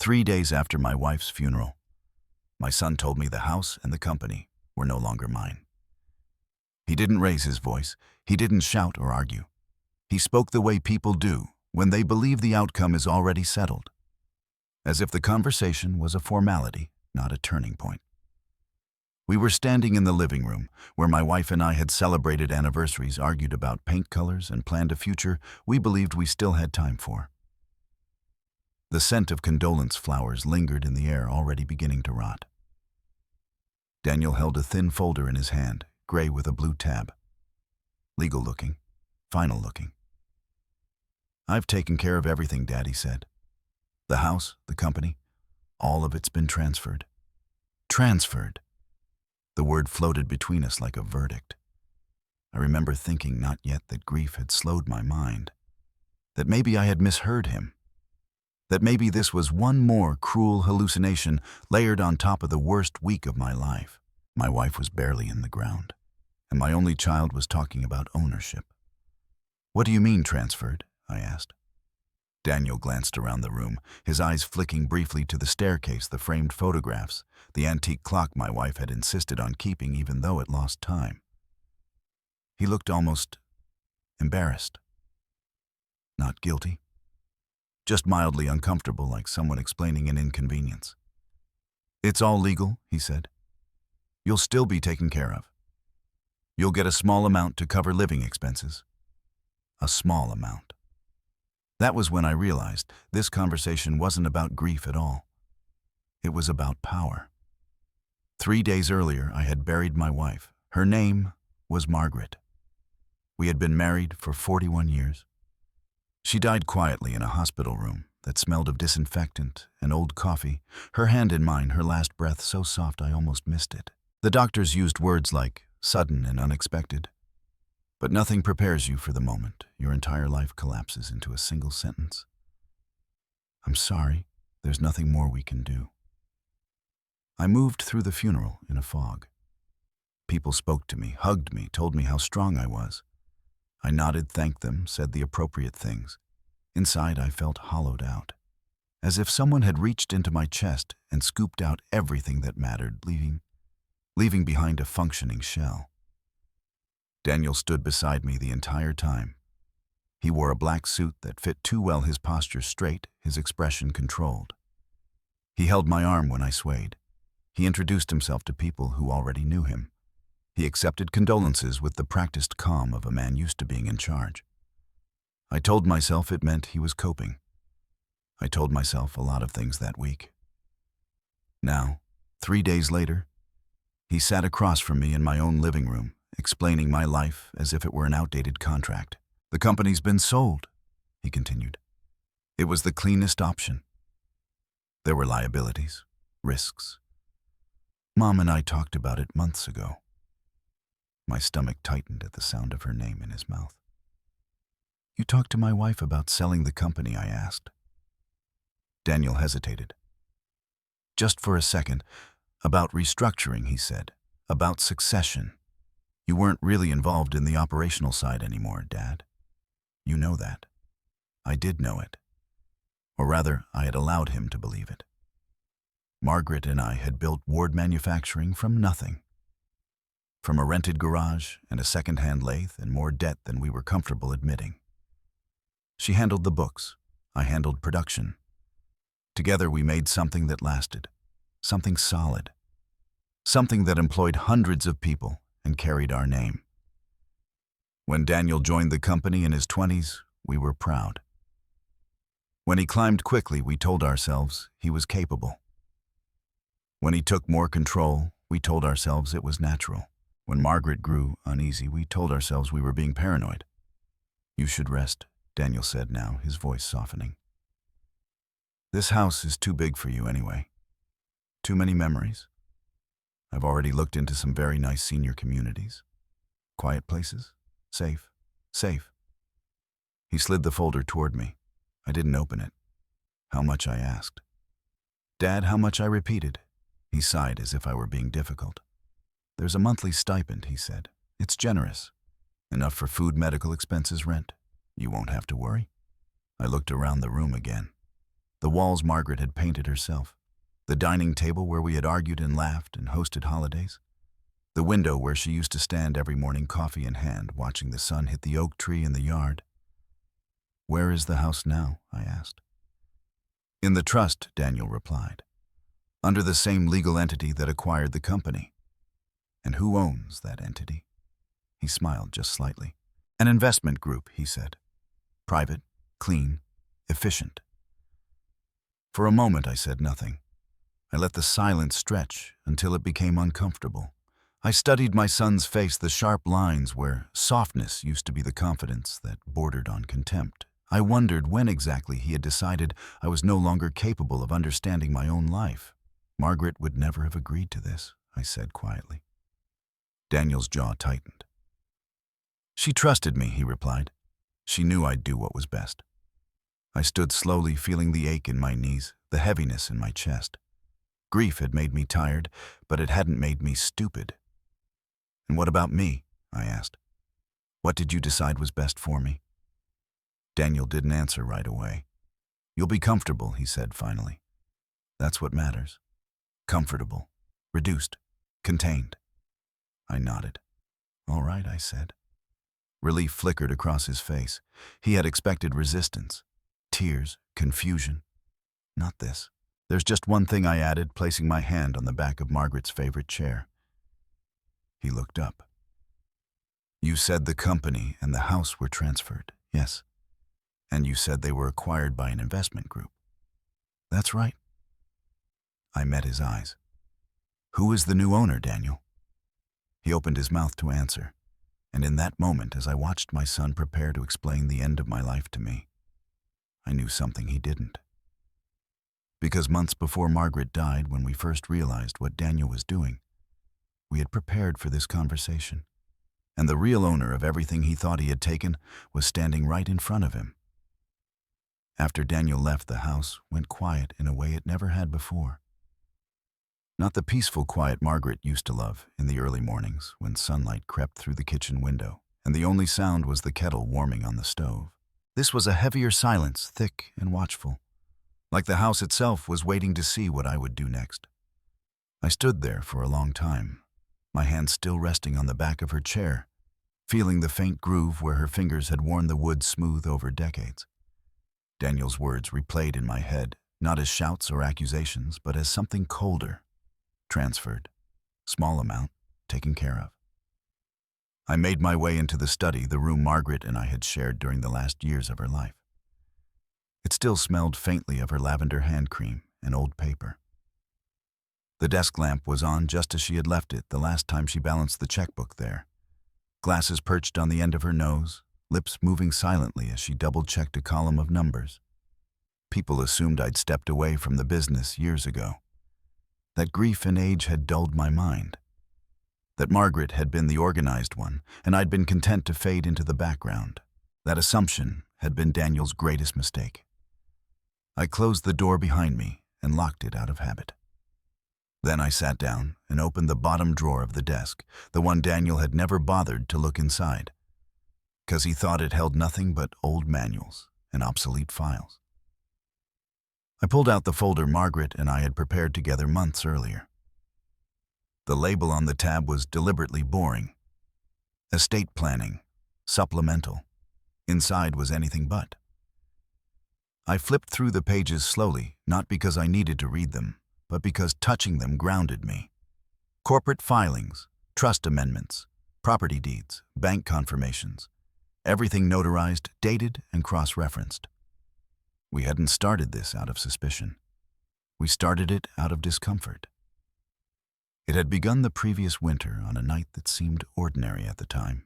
3 days after my wife's funeral, my son told me the house and the company were no longer mine. He didn't raise his voice. He didn't shout or argue. He spoke the way people do when they believe the outcome is already settled, as if the conversation was a formality, not a turning point. We were standing in the living room, where my wife and I had celebrated anniversaries, argued about paint colors, and planned a future we believed we still had time for. The scent of condolence flowers lingered in the air, already beginning to rot. Daniel held a thin folder in his hand, gray with a blue tab. Legal looking, final looking. "I've taken care of everything," Daddy said. "The house, the company, all of it's been transferred." Transferred. The word floated between us like a verdict. I remember thinking not yet that grief had slowed my mind, that maybe I had misheard him, that maybe this was one more cruel hallucination layered on top of the worst week of my life. My wife was barely in the ground, and my only child was talking about ownership. "What do you mean transferred?" I asked. Daniel glanced around the room, his eyes flicking briefly to the staircase, the framed photographs, the antique clock my wife had insisted on keeping even though it lost time. He looked almost embarrassed. Not guilty. Just mildly uncomfortable, like someone explaining an inconvenience. "It's all legal," he said. "You'll still be taken care of. You'll get a small amount to cover living expenses." A small amount. That was when I realized this conversation wasn't about grief at all. It was about power. 3 days earlier, I had buried my wife. Her name was Margaret. We had been married for 41 years. She died quietly in a hospital room that smelled of disinfectant and old coffee, her hand in mine, her last breath so soft I almost missed it. The doctors used words like sudden and unexpected. But nothing prepares you for the moment. Your entire life collapses into a single sentence. "I'm sorry, there's nothing more we can do." I moved through the funeral in a fog. People spoke to me, hugged me, told me how strong I was. I nodded, thanked them, said the appropriate things. Inside, I felt hollowed out, as if someone had reached into my chest and scooped out everything that mattered, leaving behind a functioning shell. Daniel stood beside me the entire time. He wore a black suit that fit too well, his posture straight, his expression controlled. He held my arm when I swayed. He introduced himself to people who already knew him. He accepted condolences with the practiced calm of a man used to being in charge. I told myself it meant he was coping. I told myself a lot of things that week. Now, 3 days later, he sat across from me in my own living room, explaining my life as if it were an outdated contract. "The company's been sold," he continued. "It was the cleanest option. There were liabilities, risks. Mom and I talked about it months ago." My stomach tightened at the sound of her name in his mouth. "You talked to my wife about selling the company?" I asked. Daniel hesitated. "Just for a second. About restructuring," he said. "About succession. You weren't really involved in the operational side anymore, Dad. You know that." I did know it. Or rather, I had allowed him to believe it. Margaret and I had built Ward Manufacturing from nothing. From a rented garage and a second-hand lathe and more debt than we were comfortable admitting. She handled the books. I handled production. Together we made something that lasted. Something solid. Something that employed hundreds of people and carried our name. When Daniel joined the company in his 20s, we were proud. When he climbed quickly, we told ourselves he was capable. When he took more control, we told ourselves it was natural. When Margaret grew uneasy, we told ourselves we were being paranoid. "You should rest," Daniel said now, his voice softening. "This house is too big for you anyway. Too many memories. I've already looked into some very nice senior communities. Quiet places. Safe. Safe." He slid the folder toward me. I didn't open it. "How much?" I asked. "Dad, how much?" I repeated. He sighed as if I were being difficult. "There's a monthly stipend," he said. "It's generous. Enough for food, medical expenses, rent. You won't have to worry." I looked around the room again. the walls Margaret had painted herself, the dining table where we had argued and laughed and hosted holidays, the window where she used to stand every morning, coffee in hand, watching the sun hit the oak tree in the yard. "Where is the house now?" I asked. "In the trust," Daniel replied, "under the same legal entity that acquired the company." "And who owns that entity?" He smiled just slightly. "An investment group," he said. "Private, clean, efficient." For a moment I said nothing. I let the silence stretch until it became uncomfortable. I studied my son's face, the sharp lines where softness used to be the confidence that bordered on contempt. I wondered when exactly he had decided I was no longer capable of understanding my own life. "Margaret would never have agreed to this," I said quietly. Daniel's jaw tightened. "She trusted me," he replied. "She knew I'd do what was best." I stood slowly, feeling the ache in my knees, the heaviness in my chest. Grief had made me tired, but it hadn't made me stupid. "And what about me?" I asked. "What did you decide was best for me?" Daniel didn't answer right away. "You'll be comfortable," he said finally. "That's what matters. Comfortable, reduced, contained." I nodded. "All right," I said. Relief flickered across his face. He had expected resistance, tears, confusion. Not this. "There's just one thing," I added, placing my hand on the back of Margaret's favorite chair. He looked up. "You said the company and the house were transferred." "Yes." "And you said they were acquired by an investment group." "That's right." I met his eyes. "Who is the new owner, Daniel?" He opened his mouth to answer, and in that moment, as I watched my son prepare to explain the end of my life to me, I knew something he didn't. Because months before Margaret died, when we first realized what Daniel was doing, we had prepared for this conversation, and the real owner of everything he thought he had taken was standing right in front of him. After Daniel left, the house went quiet in a way it never had before. Not the peaceful quiet Margaret used to love in the early mornings when sunlight crept through the kitchen window and the only sound was the kettle warming on the stove. This was a heavier silence, thick and watchful, like the house itself was waiting to see what I would do next. I stood there for a long time, my hand still resting on the back of her chair, feeling the faint groove where her fingers had worn the wood smooth over decades. Daniel's words replayed in my head, not as shouts or accusations, but as something colder. Transferred. Small amount, taken care of. I made my way into the study, the room Margaret and I had shared during the last years of her life. It still smelled faintly of her lavender hand cream and old paper. The desk lamp was on just as she had left it the last time she balanced the checkbook there. Glasses perched on the end of her nose, lips moving silently as she double-checked a column of numbers. People assumed I'd stepped away from the business years ago. That grief and age had dulled my mind. That Margaret had been the organized one, and I'd been content to fade into the background. That assumption had been Daniel's greatest mistake. I closed the door behind me and locked it out of habit. Then I sat down and opened the bottom drawer of the desk, the one Daniel had never bothered to look inside, because he thought it held nothing but old manuals and obsolete files. I pulled out the folder Margaret and I had prepared together months earlier. The label on the tab was deliberately boring. Estate planning, supplemental. Inside was anything but. I flipped through the pages slowly, not because I needed to read them, but because touching them grounded me. Corporate filings, trust amendments, property deeds, bank confirmations. Everything notarized, dated, and cross-referenced. We hadn't started this out of suspicion. We started it out of discomfort. It had begun the previous winter on a night that seemed ordinary at the time.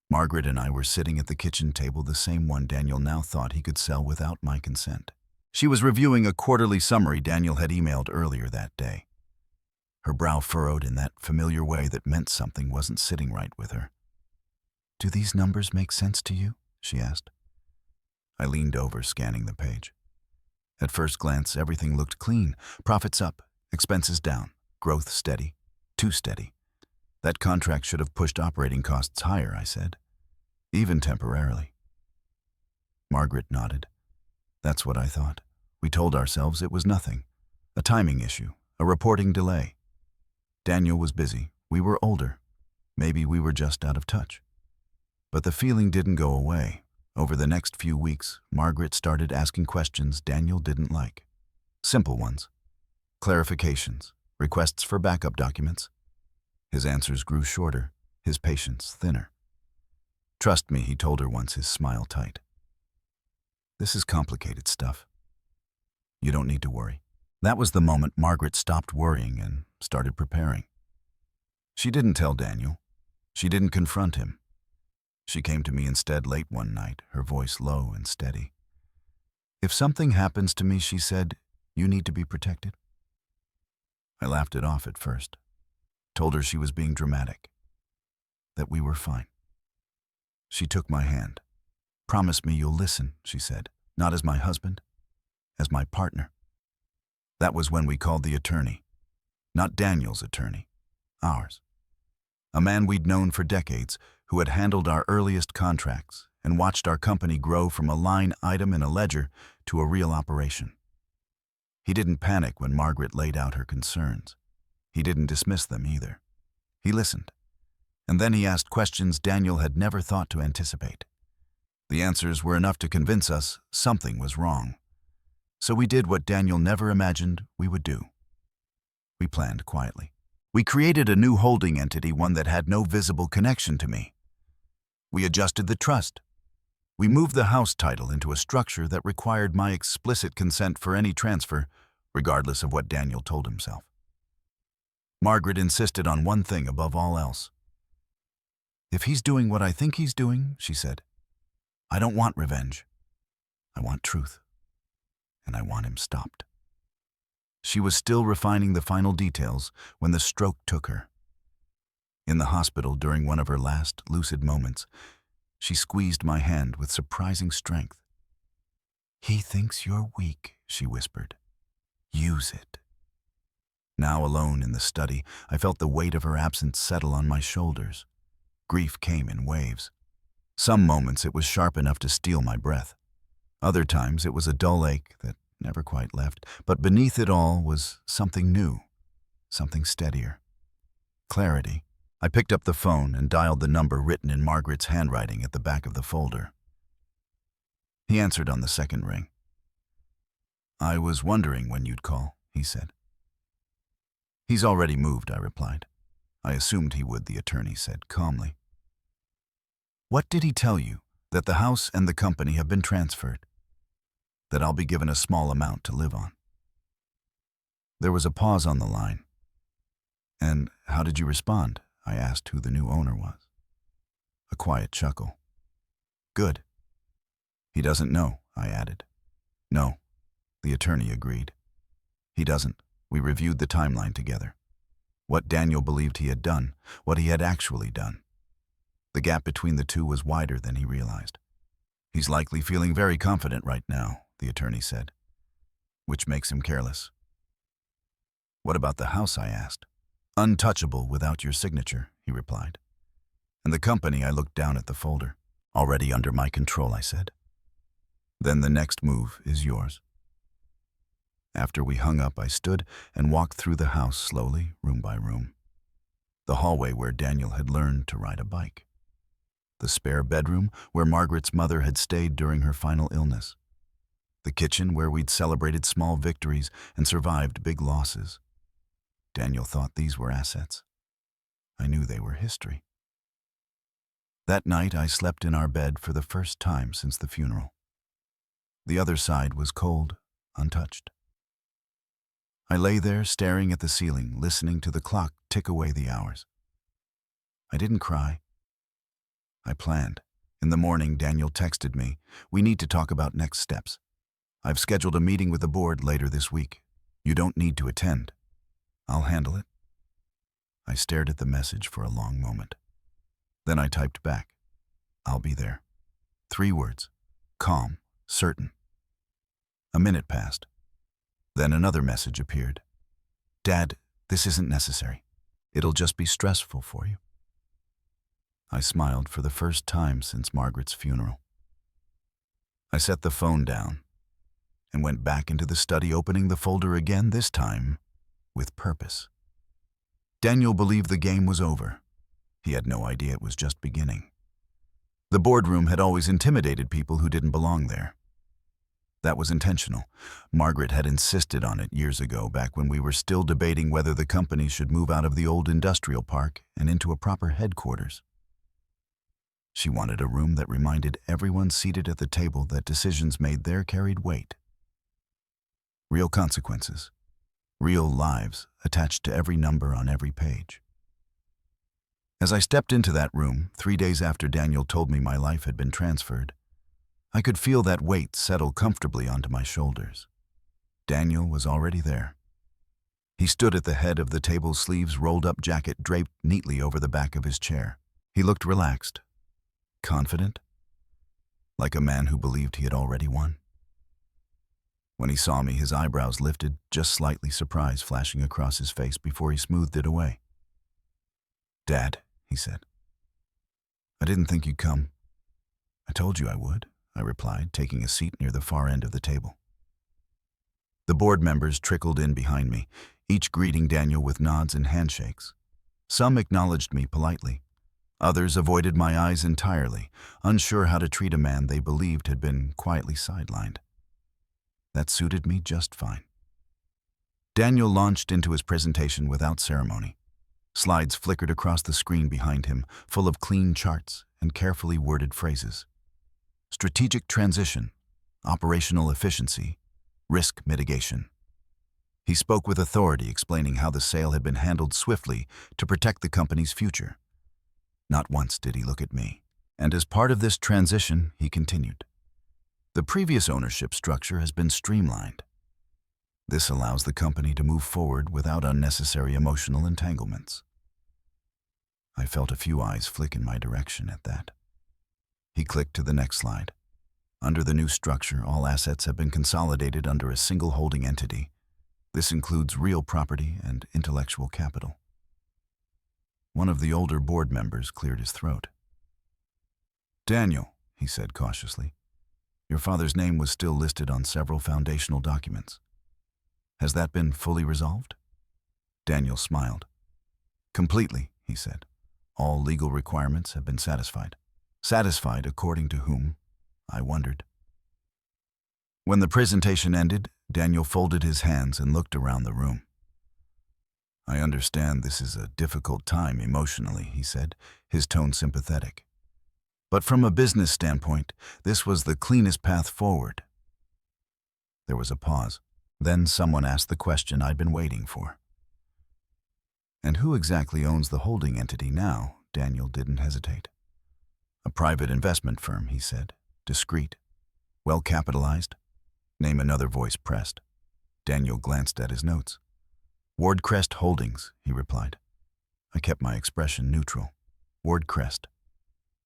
Margaret and I were sitting at the kitchen table, the same one Daniel now thought he could sell without my consent. She was reviewing a quarterly summary Daniel had emailed earlier that day. Her brow furrowed in that familiar way that meant something wasn't sitting right with her. "Do these numbers make sense to you?" she asked. I leaned over, scanning the page. At first glance, everything looked clean. Profits up, expenses down, growth steady, too steady. That contract should have pushed operating costs higher, I said, even temporarily. Margaret nodded. That's what I thought. We told ourselves it was nothing, a timing issue, a reporting delay. Daniel was busy. We were older. Maybe we were just out of touch. But the feeling didn't go away. Over the next few weeks, Margaret started asking questions Daniel didn't like. Simple ones. Clarifications, requests for backup documents. His answers grew shorter, his patience thinner. "Trust me," he told her once, his smile tight. "This is complicated stuff. You don't need to worry." That was the moment Margaret stopped worrying and started preparing. She didn't tell Daniel. She didn't confront him. She came to me instead late one night, her voice low and steady. "If something happens to me," she said, "you need to be protected." I laughed it off at first, told her she was being dramatic, that we were fine. She took my hand. "Promise me you'll listen," she said, "not as my husband, as my partner." That was when we called the attorney. Not Daniel's attorney, ours. A man we'd known for decades, who had handled our earliest contracts and watched our company grow from a line item in a ledger to a real operation. He didn't panic when Margaret laid out her concerns. He didn't dismiss them either. He listened. And then he asked questions Daniel had never thought to anticipate. The answers were enough to convince us something was wrong. So we did what Daniel never imagined we would do. We planned quietly. We created a new holding entity, one that had no visible connection to me. We adjusted the trust. We moved the house title into a structure that required my explicit consent for any transfer, regardless of what Daniel told himself. Margaret insisted on one thing above all else. "If he's doing what I think he's doing," she said, "I don't want revenge. I want truth. And I want him stopped." She was still refining the final details when the stroke took her. In the hospital, during one of her last lucid moments, she squeezed my hand with surprising strength. "He thinks you're weak," she whispered. "Use it." Now alone in the study, I felt the weight of her absence settle on my shoulders. Grief came in waves. Some moments it was sharp enough to steal my breath. Other times it was a dull ache that never quite left, but beneath it all was something new, something steadier. Clarity. I picked up the phone and dialed the number written in Margaret's handwriting at the back of the folder. He answered on the second ring. "I was wondering when you'd call," he said. "He's already moved," I replied. "I assumed he would," the attorney said calmly. "What did he tell you? That the house and the company have been transferred? That I'll be given a small amount to live on?" There was a pause on the line. "And how did you respond?" I asked who the new owner was. A quiet chuckle. "Good." "He doesn't know," I added. "No," the attorney agreed. "He doesn't. We reviewed the timeline together. What Daniel believed he had done, what he had actually done. The gap between the two was wider than he realized. He's likely feeling very confident right now," the attorney said, "which makes him careless." "What about the house?" I asked. "Untouchable without your signature," he replied. "And the company?" I looked down at the folder. "Already under my control," I said. "Then the next move is yours." After we hung up, I stood and walked through the house slowly, room by room. The hallway where Daniel had learned to ride a bike. The spare bedroom where Margaret's mother had stayed during her final illness. The kitchen where we'd celebrated small victories and survived big losses. Daniel thought these were assets. I knew they were history. That night I slept in our bed for the first time since the funeral. The other side was cold, untouched. I lay there staring at the ceiling, listening to the clock tick away the hours. I didn't cry. I planned. In the morning, Daniel texted me, "We need to talk about next steps. I've scheduled a meeting with the board later this week. You don't need to attend. I'll handle it." I stared at the message for a long moment. Then I typed back, "I'll be there." 3 words, calm, certain. A minute passed. Then another message appeared. "Dad, this isn't necessary. It'll just be stressful for you." I smiled for the first time since Margaret's funeral. I set the phone down. and went back into the study, opening the folder again, this time with purpose. Daniel believed the game was over. He had no idea it was just beginning. The boardroom had always intimidated people who didn't belong there. That was intentional. Margaret had insisted on it years ago, back when we were still debating whether the company should move out of the old industrial park and into a proper headquarters. She wanted a room that reminded everyone seated at the table that decisions made there carried weight. Real consequences, real lives attached to every number on every page. As I stepped into that room, 3 days after Daniel told me my life had been transferred, I could feel that weight settle comfortably onto my shoulders. Daniel was already there. He stood at the head of the table, sleeves rolled up, jacket draped neatly over the back of his chair. He looked relaxed, confident, like a man who believed he had already won. When he saw me, his eyebrows lifted, just slightly, surprise flashing across his face before he smoothed it away. "Dad," he said, "I didn't think you'd come." "I told you I would," I replied, taking a seat near the far end of the table. The board members trickled in behind me, each greeting Daniel with nods and handshakes. Some acknowledged me politely. Others avoided my eyes entirely, unsure how to treat a man they believed had been quietly sidelined. That suited me just fine. Daniel launched into his presentation without ceremony. Slides flickered across the screen behind him, full of clean charts and carefully worded phrases. Strategic transition, operational efficiency, risk mitigation. He spoke with authority, explaining how the sale had been handled swiftly to protect the company's future. Not once did he look at me. And as part of this transition, he continued, "The previous ownership structure has been streamlined. This allows the company to move forward without unnecessary emotional entanglements." I felt a few eyes flick in my direction at that. He clicked to the next slide. Under the new structure, all assets have been consolidated under a single holding entity. This includes real property and intellectual capital. One of the older board members cleared his throat. "Daniel," he said cautiously, "your father's name was still listed on several foundational documents. Has that been fully resolved?" Daniel smiled. "Completely," he said. "All legal requirements have been satisfied." Satisfied according to whom? I wondered. When the presentation ended, Daniel folded his hands and looked around the room. "I understand this is a difficult time emotionally," he said, his tone sympathetic. "But from a business standpoint, this was the cleanest path forward." There was a pause. Then someone asked the question I'd been waiting for. "And who exactly owns the holding entity now?" Daniel didn't hesitate. "A private investment firm," he said, discreet, well-capitalized. Name another voice pressed. Daniel glanced at his notes. "Wardcrest Holdings," he replied. I kept my expression neutral. Wardcrest.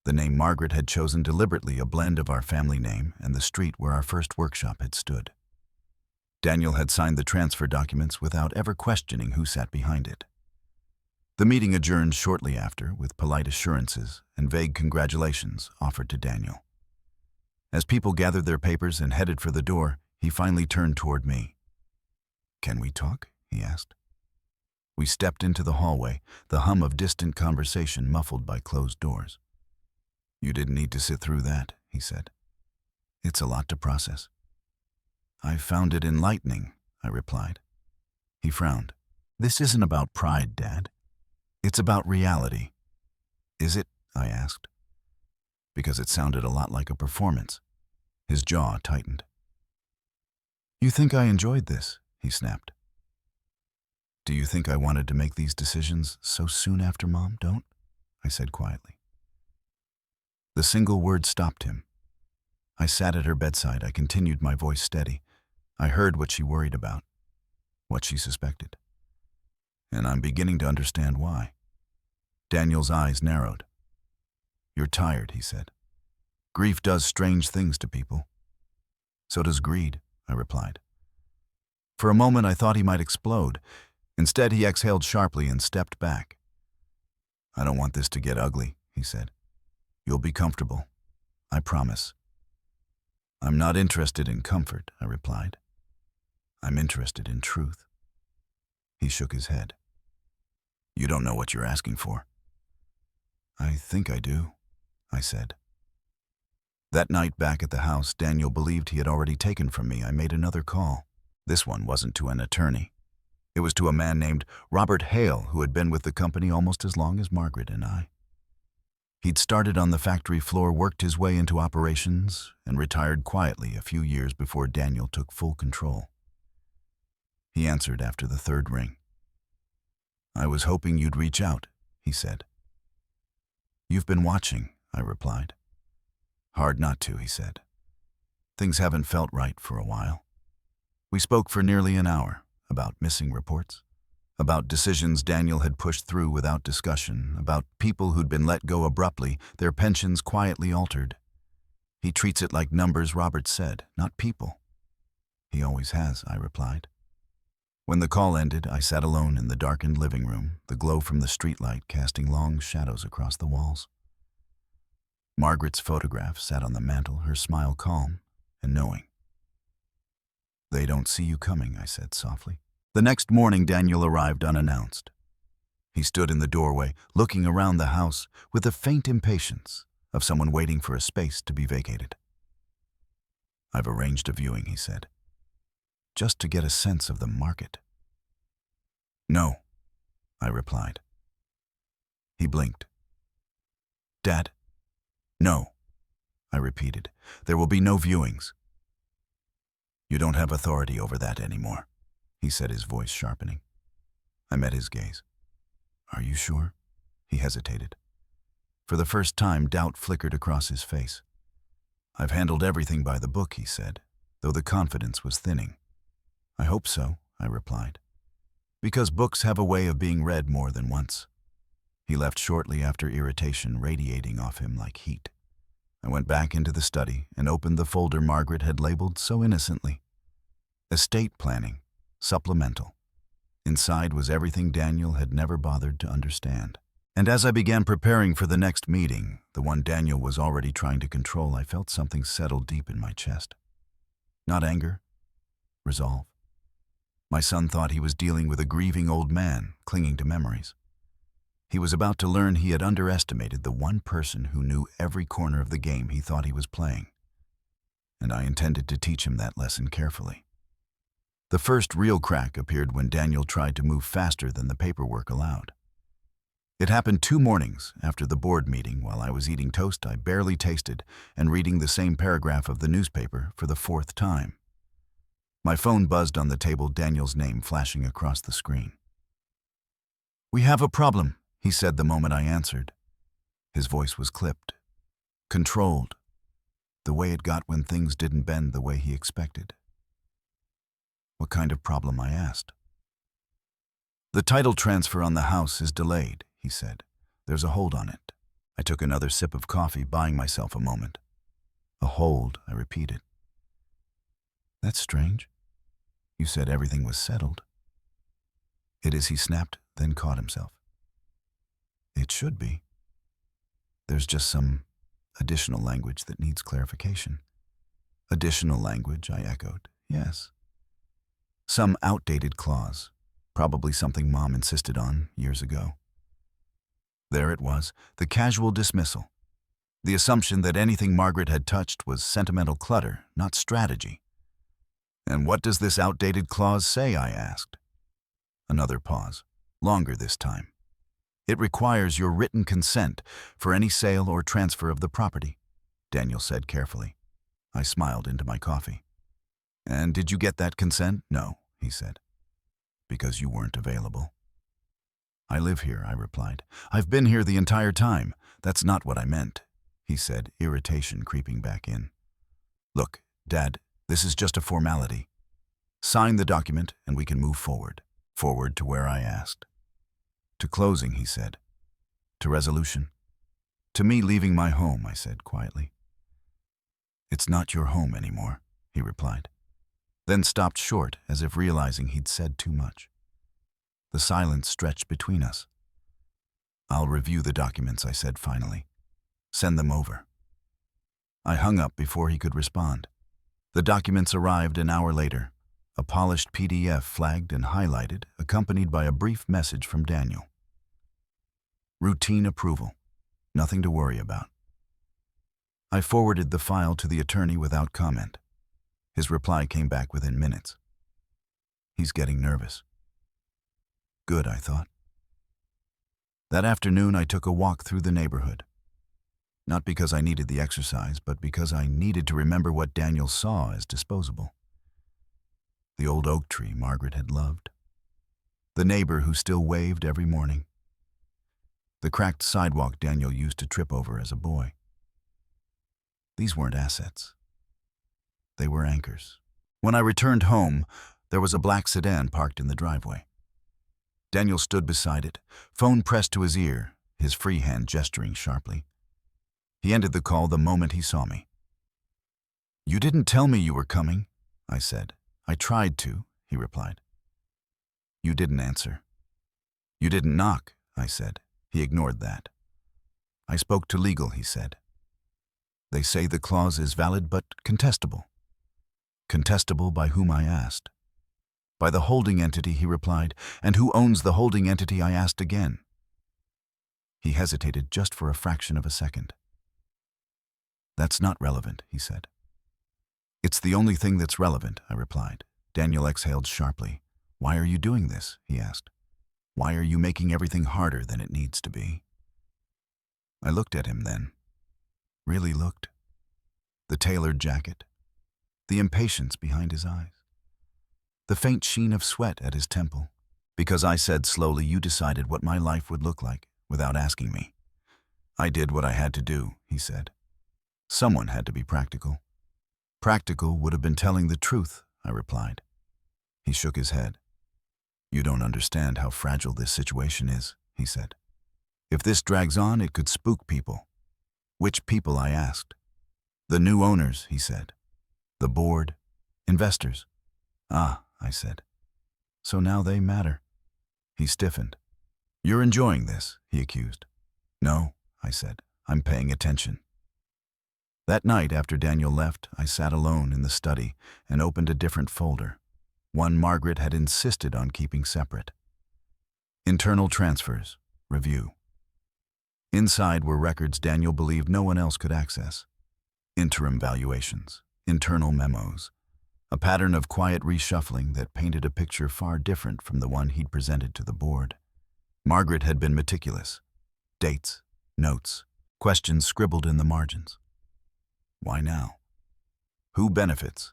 The name Margaret had chosen deliberately, a blend of our family name and the street where our first workshop had stood. Daniel had signed the transfer documents without ever questioning who sat behind it. The meeting adjourned shortly after, with polite assurances and vague congratulations offered to Daniel. As people gathered their papers and headed for the door, he finally turned toward me. "Can we talk?" he asked. We stepped into the hallway, the hum of distant conversation muffled by closed doors. "You didn't need to sit through that," he said. "It's a lot to process." "I found it enlightening," I replied. He frowned. "This isn't about pride, Dad. It's about reality." "Is it?" I asked, because it sounded a lot like a performance. His jaw tightened. "You think I enjoyed this?" he snapped. "Do you think I wanted to make these decisions so soon after Mom? Don't," I said quietly. The single word stopped him. I sat at her bedside. I continued, my voice steady. I heard what she worried about, what she suspected. And I'm beginning to understand why. Daniel's eyes narrowed. "You're tired," he said. "Grief does strange things to people." "So does greed," I replied. For a moment I thought he might explode. Instead, he exhaled sharply and stepped back. "I don't want this to get ugly," he said. "You'll be comfortable. I promise." "I'm not interested in comfort," I replied. I'm interested in truth. He shook his head. You don't know what you're asking for. I think I do, I said. That night back at the house, Daniel believed he had already taken from me. I made another call. This one wasn't to an attorney. It was to a man named Robert Hale, who had been with the company almost as long as Margaret and I. He'd started on the factory floor, worked his way into operations, and retired quietly a few years before Daniel took full control. He answered after the third ring. I was hoping you'd reach out, he said. You've been watching, I replied. Hard not to, he said. Things haven't felt right for a while. We spoke for nearly an hour about missing reports, about decisions Daniel had pushed through without discussion, about people who'd been let go abruptly, their pensions quietly altered. He treats it like numbers, Robert said, not people. He always has, I replied. When the call ended, I sat alone in the darkened living room, the glow from the streetlight casting long shadows across the walls. Margaret's photograph sat on the mantel, her smile calm and knowing. They don't see you coming, I said softly. The next morning, Daniel arrived unannounced. He stood in the doorway, looking around the house with a faint impatience of someone waiting for a space to be vacated. I've arranged a viewing, he said, just to get a sense of the market. No, I replied. He blinked. Dad? No, I repeated. There will be no viewings. You don't have authority over that anymore, he said, his voice sharpening. I met his gaze. Are you sure? He hesitated. For the first time, doubt flickered across his face. I've handled everything by the book, he said, though the confidence was thinning. I hope so, I replied, because books have a way of being read more than once. He left shortly after, irritation radiating off him like heat. I went back into the study and opened the folder Margaret had labeled so innocently. Estate planning, supplemental. Inside was everything Daniel had never bothered to understand. And as I began preparing for the next meeting, the one Daniel was already trying to control, I felt something settle deep in my chest. Not anger, resolve. My son thought he was dealing with a grieving old man clinging to memories. He was about to learn he had underestimated the one person who knew every corner of the game he thought he was playing. And I intended to teach him that lesson carefully. The first real crack appeared when Daniel tried to move faster than the paperwork allowed. It happened 2 mornings after the board meeting while I was eating toast I barely tasted and reading the same paragraph of the newspaper for the 4th time. My phone buzzed on the table, Daniel's name flashing across the screen. We have a problem, he said the moment I answered. His voice was clipped, controlled, the way it got when things didn't bend the way he expected. What kind of problem, I asked. The title transfer on the house is delayed, he said. There's a hold on it. I took another sip of coffee, buying myself a moment. A hold, I repeated. That's strange. You said everything was settled. It is, he snapped, then caught himself. It should be. There's just some additional language that needs clarification. Additional language, I echoed. Yes. Some outdated clause, probably something Mom insisted on years ago. There it was, the casual dismissal. The assumption that anything Margaret had touched was sentimental clutter, not strategy. And what does this outdated clause say, I asked. Another pause, longer this time. It requires your written consent for any sale or transfer of the property, Daniel said carefully. I smiled into my coffee. And did you get that consent? No, he said. Because you weren't available. I live here, I replied. I've been here the entire time. That's not what I meant, he said, irritation creeping back in. Look, Dad, this is just a formality. Sign the document and we can move forward. Forward to where, I asked. To closing, he said. To resolution. To me leaving my home, I said quietly. It's not your home anymore, he replied. Then stopped short, as if realizing he'd said too much. The silence stretched between us. I'll review the documents, I said finally. Send them over. I hung up before he could respond. The documents arrived an hour later, a polished PDF flagged and highlighted, accompanied by a brief message from Daniel. Routine approval. Nothing to worry about. I forwarded the file to the attorney without comment. His reply came back within minutes. He's getting nervous. Good, I thought. That afternoon, I took a walk through the neighborhood. Not because I needed the exercise, but because I needed to remember what Daniel saw as disposable. The old oak tree Margaret had loved. The neighbor who still waved every morning. The cracked sidewalk Daniel used to trip over as a boy. These weren't assets. They were anchors. When I returned home, there was a black sedan parked in the driveway. Daniel stood beside it, phone pressed to his ear, his free hand gesturing sharply. He ended the call the moment he saw me. "You didn't tell me you were coming," I said. "I tried to," he replied. "You didn't answer." "You didn't knock," I said. He ignored that. "I spoke to legal," he said. "They say the clause is valid but contestable." "Contestable by whom?" I asked. "By the holding entity," he replied. "And who owns the holding entity?" I asked again. He hesitated just for a fraction of a second. "That's not relevant," he said. "It's the only thing that's relevant," I replied. Daniel exhaled sharply. "Why are you doing this?" he asked. "Why are you making everything harder than it needs to be?" I looked at him then. Really looked. The tailored jacket. The impatience behind his eyes. The faint sheen of sweat at his temple. Because I said slowly, "You decided what my life would look like without asking me." "I did what I had to do," he said. "Someone had to be practical." "Practical would have been telling the truth," I replied. He shook his head. "You don't understand how fragile this situation is," he said. "If this drags on, it could spook people." "Which people?" I asked. "The new owners," he said. "The board, investors." "Ah," I said. "So now they matter." He stiffened. "You're enjoying this," he accused. "No," I said. "I'm paying attention." That night, after Daniel left, I sat alone in the study and opened a different folder, one Margaret had insisted on keeping separate. Internal transfers, review. Inside were records Daniel believed no one else could access. Interim valuations, internal memos, a pattern of quiet reshuffling that painted a picture far different from the one he'd presented to the board. Margaret had been meticulous. Dates, notes, questions scribbled in the margins. Why now? Who benefits?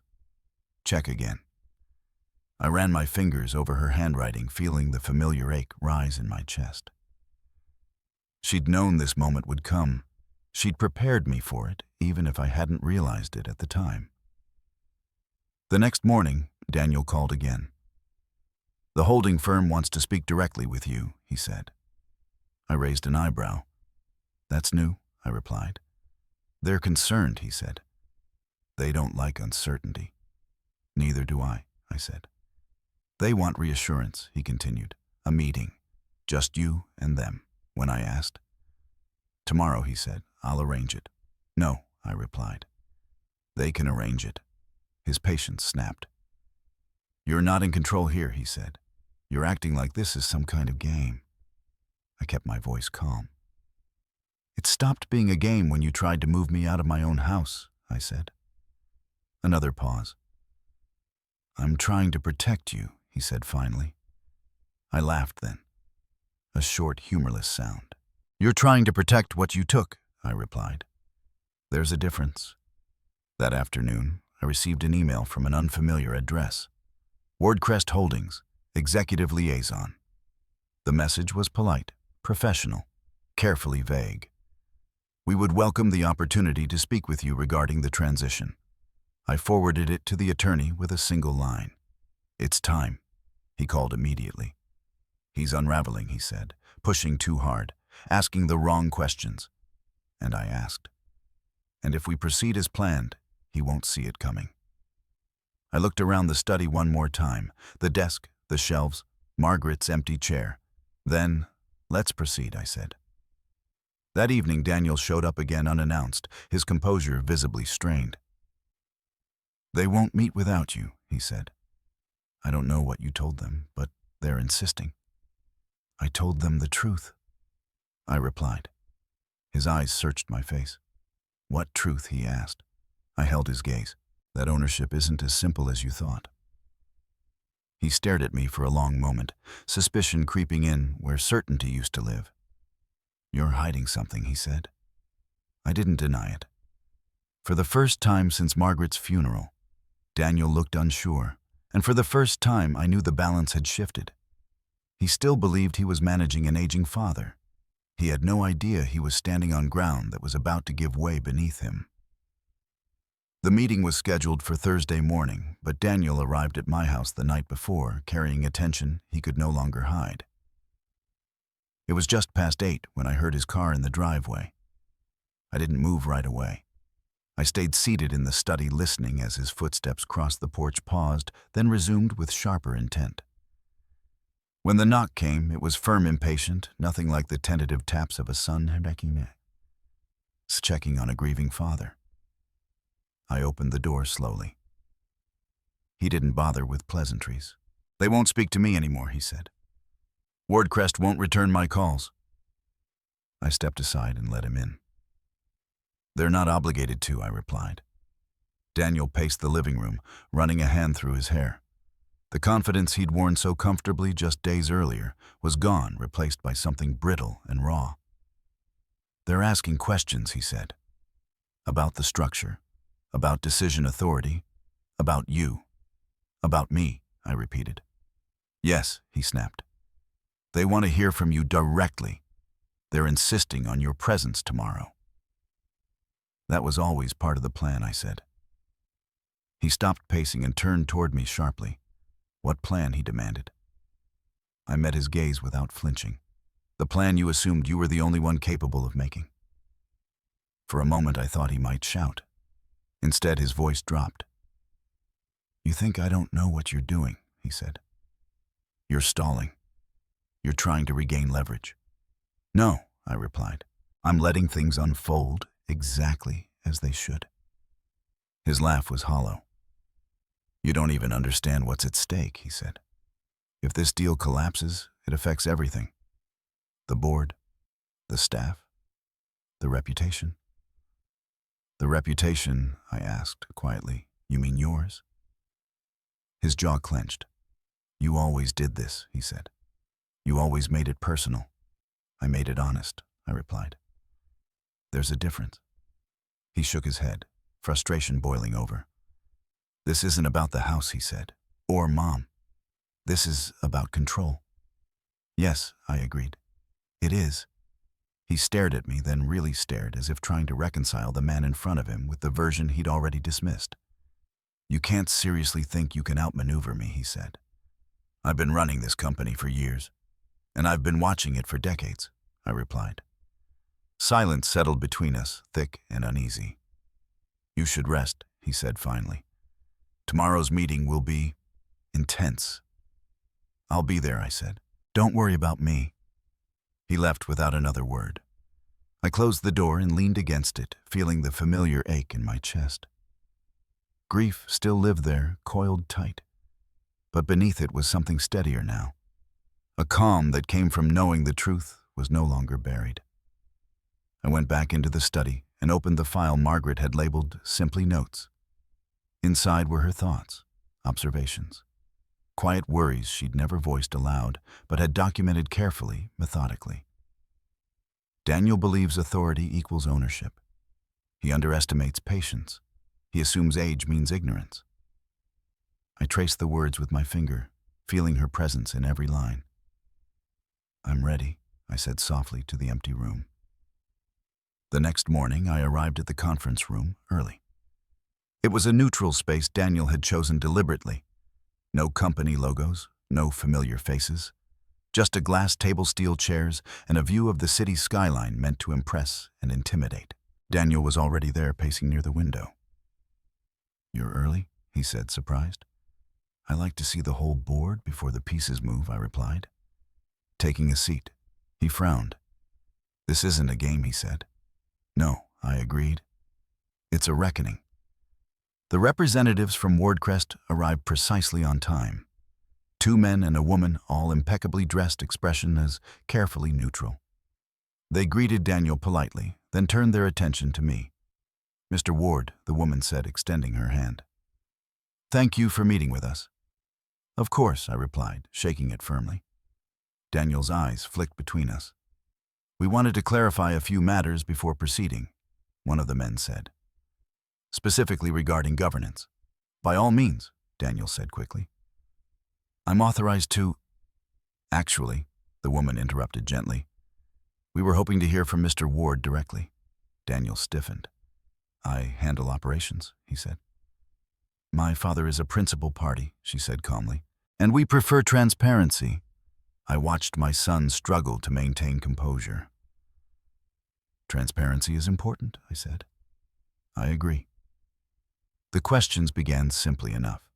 Check again. I ran my fingers over her handwriting, feeling the familiar ache rise in my chest. She'd known this moment would come. She'd prepared me for it, even if I hadn't realized it at the time. The next morning, Daniel called again. "The holding firm wants to speak directly with you," he said. I raised an eyebrow. "That's new," I replied. "They're concerned," he said. "They don't like uncertainty." "Neither do I," I said. "They want reassurance," he continued. "A meeting. Just you and them." When I asked. "Tomorrow," he said. "I'll arrange it." "No," I replied. "They can arrange it." His patience snapped. "You're not in control here," he said. "You're acting like this is some kind of game." I kept my voice calm. "It stopped being a game when you tried to move me out of my own house," I said. Another pause. "I'm trying to protect you," he said finally. I laughed then. A short, humorless sound. "You're trying to protect what you took," I replied. "There's a difference." That afternoon, I received an email from an unfamiliar address. Wardcrest Holdings, Executive Liaison. The message was polite, professional, carefully vague. "We would welcome the opportunity to speak with you regarding the transition." I forwarded it to the attorney with a single line. "It's time." He called immediately. "He's unraveling," he said, "pushing too hard, asking the wrong questions." And I asked. "And if we proceed as planned, he won't see it coming." I looked around the study one more time, the desk, the shelves, Margaret's empty chair. Then, "Let's proceed," I said. That evening, Daniel showed up again unannounced, his composure visibly strained. "They won't meet without you," he said. I don't know what you told them, but they're insisting. I told them the truth, I replied. His eyes searched my face. What truth, he asked. I held his gaze. That ownership isn't as simple as you thought. He stared at me for a long moment, suspicion creeping in where certainty used to live. You're hiding something, he said. I didn't deny it. For the first time since Margaret's funeral, Daniel looked unsure, and for the first time I knew the balance had shifted. He still believed he was managing an aging father. He had no idea he was standing on ground that was about to give way beneath him. The meeting was scheduled for Thursday morning, but Daniel arrived at my house the night before, carrying attention he could no longer hide. It was just past 8 when I heard his car in the driveway. I didn't move right away. I stayed seated in the study listening as his footsteps crossed the porch, paused, then resumed with sharper intent. When the knock came, it was firm, impatient, nothing like the tentative taps of a son checking on a grieving father. I opened the door slowly. He didn't bother with pleasantries. They won't speak to me anymore, he said. Wardcrest won't return my calls. I stepped aside and let him in. They're not obligated to, I replied. Daniel paced the living room, running a hand through his hair. The confidence he'd worn so comfortably just days earlier was gone, replaced by something brittle and raw. They're asking questions, he said. About the structure, about decision authority, about you. About me, I repeated. Yes, he snapped. They want to hear from you directly. They're insisting on your presence tomorrow. That was always part of the plan, I said. He stopped pacing and turned toward me sharply. What plan, he demanded. I met his gaze without flinching. The plan you assumed you were the only one capable of making. For a moment I thought he might shout. Instead, his voice dropped. You think I don't know what you're doing, he said. You're stalling. You're trying to regain leverage. No, I replied. I'm letting things unfold exactly as they should. His laugh was hollow. You don't even understand what's at stake, he said. If this deal collapses, it affects everything. The board, the staff, the reputation. The reputation, I asked quietly. You mean yours? His jaw clenched. You always did this, he said. You always made it personal. I made it honest, I replied. There's a difference. He shook his head, frustration boiling over. This isn't about the house, he said, or Mom. This is about control. Yes, I agreed. It is. He stared at me, then really stared, as if trying to reconcile the man in front of him with the version he'd already dismissed. You can't seriously think you can outmaneuver me, he said. I've been running this company for years, and I've been watching it for decades, I replied. Silence settled between us, thick and uneasy. You should rest, he said finally. Tomorrow's meeting will be intense. I'll be there, I said. Don't worry about me. He left without another word. I closed the door and leaned against it, feeling the familiar ache in my chest. Grief still lived there, coiled tight. But beneath it was something steadier now. A calm that came from knowing the truth was no longer buried. I went back into the study and opened the file Margaret had labeled simply Notes. Inside were her thoughts, observations, quiet worries she'd never voiced aloud, but had documented carefully, methodically. Daniel believes authority equals ownership. He underestimates patience. He assumes age means ignorance. I traced the words with my finger, feeling her presence in every line. I'm ready, I said softly to the empty room. The next morning, I arrived at the conference room early. It was a neutral space Daniel had chosen deliberately. No company logos, no familiar faces, just a glass table, steel chairs, and a view of the city's skyline meant to impress and intimidate. Daniel was already there, pacing near the window. You're early, he said, surprised. I like to see the whole board before the pieces move, I replied. Taking a seat, he frowned. This isn't a game, he said. No, I agreed. It's a reckoning. The representatives from Wardcrest arrived precisely on time. 2 men and a woman, all impeccably dressed, expression as carefully neutral. They greeted Daniel politely, then turned their attention to me. "Mr. Ward," the woman said, extending her hand. "Thank you for meeting with us." "Of course," I replied, shaking it firmly. Daniel's eyes flicked between us. "We wanted to clarify a few matters before proceeding," one of the men said. "Specifically regarding governance." "By all means," Daniel said quickly. "I'm authorized to—" "Actually," the woman interrupted gently, "we were hoping to hear from Mr. Ward directly." Daniel stiffened. "I handle operations," he said. "My father is a principal party," she said calmly, "and we prefer transparency." I watched my son struggle to maintain composure. "Transparency is important," I said. "I agree." The questions began simply enough.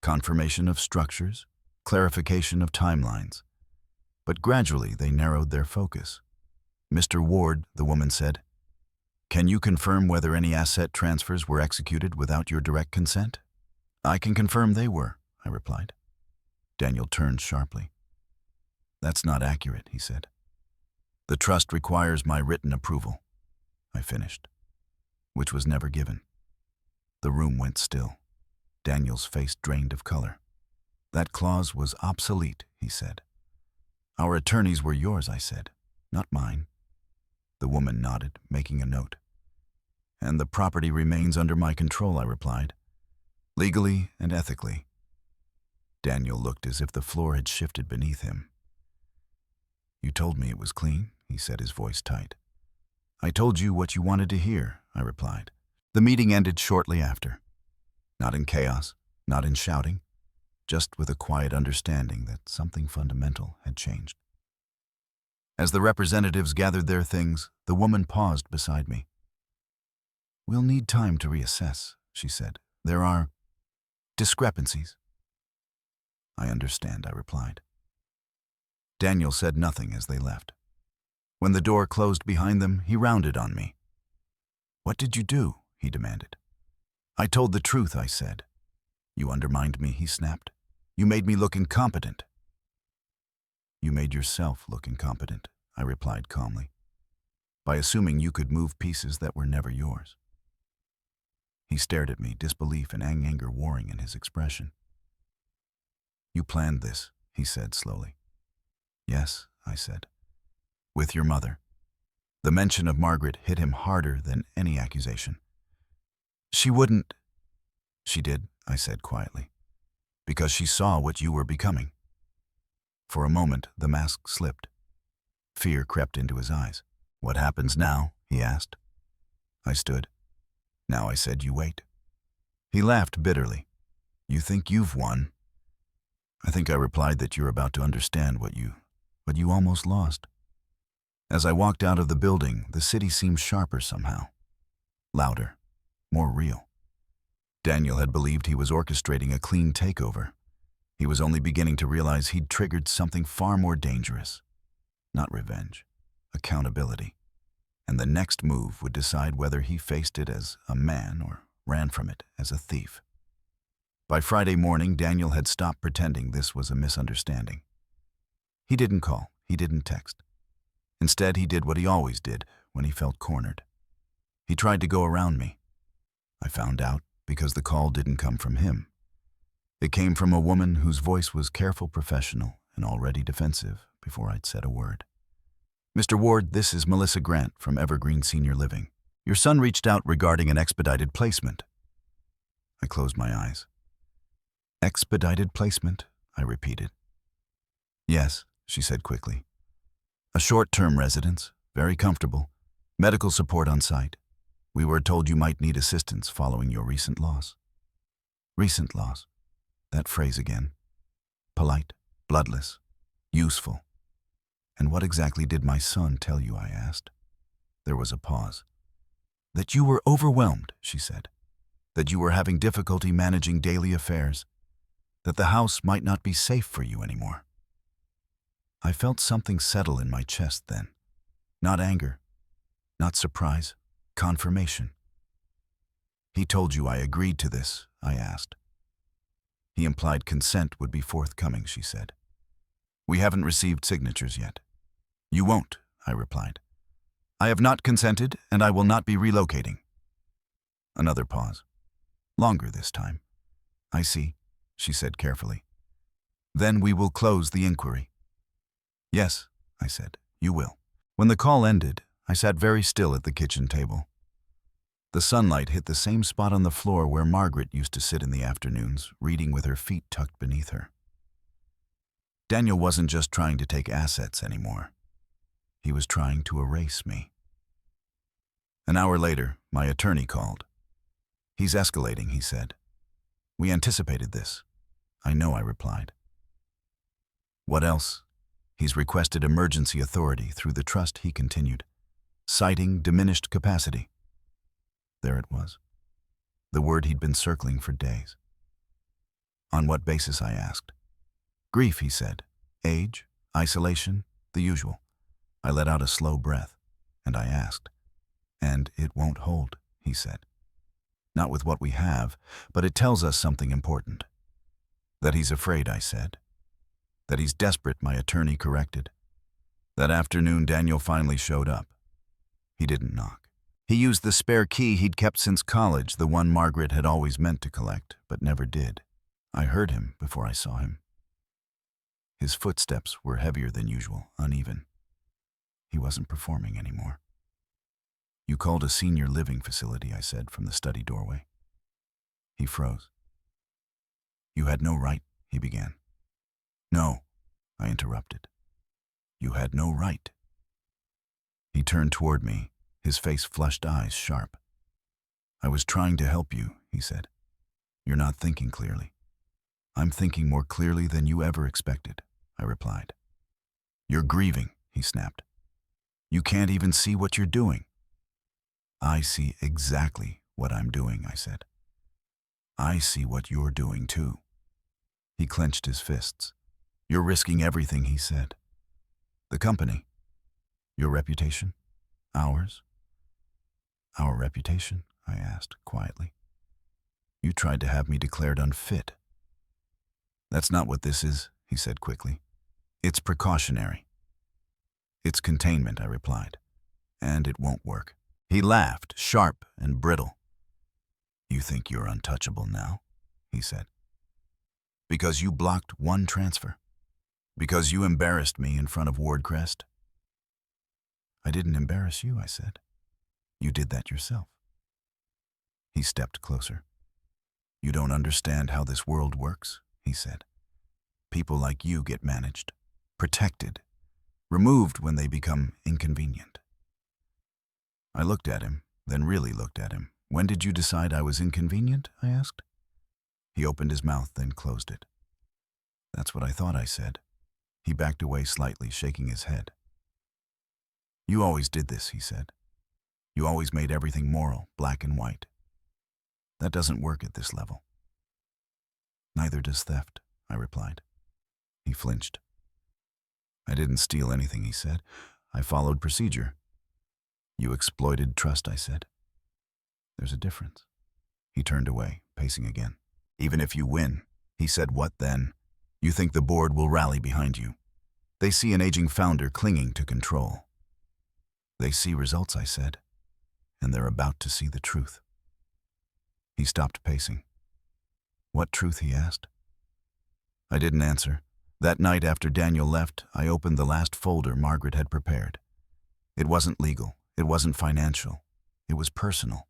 Confirmation of structures, clarification of timelines. But gradually they narrowed their focus. "Mr. Ward," the woman said, "can you confirm whether any asset transfers were executed without your direct consent?" "I can confirm they were," I replied. Daniel turned sharply. "That's not accurate," he said. "The trust requires my written approval," I finished, which was never given. The room went still. Daniel's face drained of color. "That clause was obsolete," he said. "Our attorneys were yours," I said, "not mine." The woman nodded, making a note. "And the property remains under my control," I replied, "legally and ethically." Daniel looked as if the floor had shifted beneath him. "You told me it was clean," he said, his voice tight. "I told you what you wanted to hear," I replied. The meeting ended shortly after. Not in chaos, not in shouting, just with a quiet understanding that something fundamental had changed. As the representatives gathered their things, the woman paused beside me. "We'll need time to reassess," she said. "There are discrepancies." "I understand," I replied. Daniel said nothing as they left. When the door closed behind them, he rounded on me. "What did you do?" he demanded. "I told the truth," I said. "You undermined me," he snapped. "You made me look incompetent." "You made yourself look incompetent," I replied calmly, "by assuming you could move pieces that were never yours." He stared at me, disbelief and anger warring in his expression. "You planned this," he said slowly. "Yes," I said. "With your mother." The mention of Margaret hit him harder than any accusation. "She wouldn't—" "She did," I said quietly, "because she saw what you were becoming." For a moment, the mask slipped. Fear crept into his eyes. "What happens now?" he asked. I stood. "Now," I said, "you wait." He laughed bitterly. "You think you've won?" "I think," I replied, "that you're about to understand what you almost lost." As I walked out of the building, the city seemed sharper somehow. Louder. More real. Daniel had believed he was orchestrating a clean takeover. He was only beginning to realize he'd triggered something far more dangerous. Not revenge. Accountability. And the next move would decide whether he faced it as a man or ran from it as a thief. By Friday morning, Daniel had stopped pretending this was a misunderstanding. He didn't call. He didn't text. Instead, he did what he always did when he felt cornered. He tried to go around me. I found out because the call didn't come from him. It came from a woman whose voice was careful, professional, and already defensive before I'd said a word. "Mr. Ward, this is Melissa Grant from Evergreen Senior Living. Your son reached out regarding an expedited placement." I closed my eyes. "Expedited placement?" I repeated. "Yes," she said quickly. "A short-term residence, very comfortable, medical support on site. We were told you might need assistance following your recent loss." Recent loss. That phrase again. Polite, bloodless, useful. "And what exactly did my son tell you?" I asked. There was a pause. "That you were overwhelmed," she said. "That you were having difficulty managing daily affairs. That the house might not be safe for you anymore." I felt something settle in my chest then. Not anger, not surprise, confirmation. "He told you I agreed to this?" I asked. He implied consent would be forthcoming, she said. We haven't received signatures yet. You won't, I replied. I have not consented, and I will not be relocating. Another pause. Longer this time. I see, she said carefully. Then we will close the inquiry. Yes, I said, you will. When the call ended, I sat very still at the kitchen table. The sunlight hit the same spot on the floor where Margaret used to sit in the afternoons, reading with her feet tucked beneath her. Daniel wasn't just trying to take assets anymore. He was trying to erase me. An hour later, my attorney called. He's escalating, he said. We anticipated this. I know, I replied. What else? He's requested emergency authority through the trust, he continued, citing diminished capacity. There it was, the word he'd been circling for days. On what basis, I asked. Grief, he said. Age, isolation, the usual. I let out a slow breath, and I asked. And it won't hold, he said. Not with what we have, but it tells us something important. That he's afraid, I said. That he's desperate, my attorney corrected. That afternoon, Daniel finally showed up. He didn't knock. He used the spare key he'd kept since college, the one Margaret had always meant to collect, but never did. I heard him before I saw him. His footsteps were heavier than usual, uneven. He wasn't performing anymore. You called a senior living facility, I said from the study doorway. He froze. You had no right, he began. No, I interrupted. You had no right. He turned toward me, his face-flushed eyes sharp. I was trying to help you, he said. You're not thinking clearly. I'm thinking more clearly than you ever expected, I replied. You're grieving, he snapped. You can't even see what you're doing. I see exactly what I'm doing, I said. I see what you're doing too. He clenched his fists. You're risking everything, he said. The company. Your reputation? Ours? Our reputation? I asked quietly. You tried to have me declared unfit. That's not what this is, he said quickly. It's precautionary. It's containment, I replied. And it won't work. He laughed, sharp and brittle. You think you're untouchable now, he said. Because you blocked one transfer. Because you embarrassed me in front of Wardcrest. I didn't embarrass you, I said. You did that yourself. He stepped closer. You don't understand how this world works, he said. People like you get managed, protected, removed when they become inconvenient. I looked at him, then really looked at him. When did you decide I was inconvenient? I asked. He opened his mouth, then closed it. That's what I thought, I said. He backed away slightly, shaking his head. You always did this, he said. You always made everything moral, black and white. That doesn't work at this level. Neither does theft, I replied. He flinched. I didn't steal anything, he said. I followed procedure. You exploited trust, I said. There's a difference. He turned away, pacing again. Even if you win, he said, what then? You think the board will rally behind you. They see an aging founder clinging to control. They see results, I said, and they're about to see the truth. He stopped pacing. What truth, he asked. I didn't answer. That night after Daniel left, I opened the last folder Margaret had prepared. It wasn't legal. It wasn't financial. It was personal.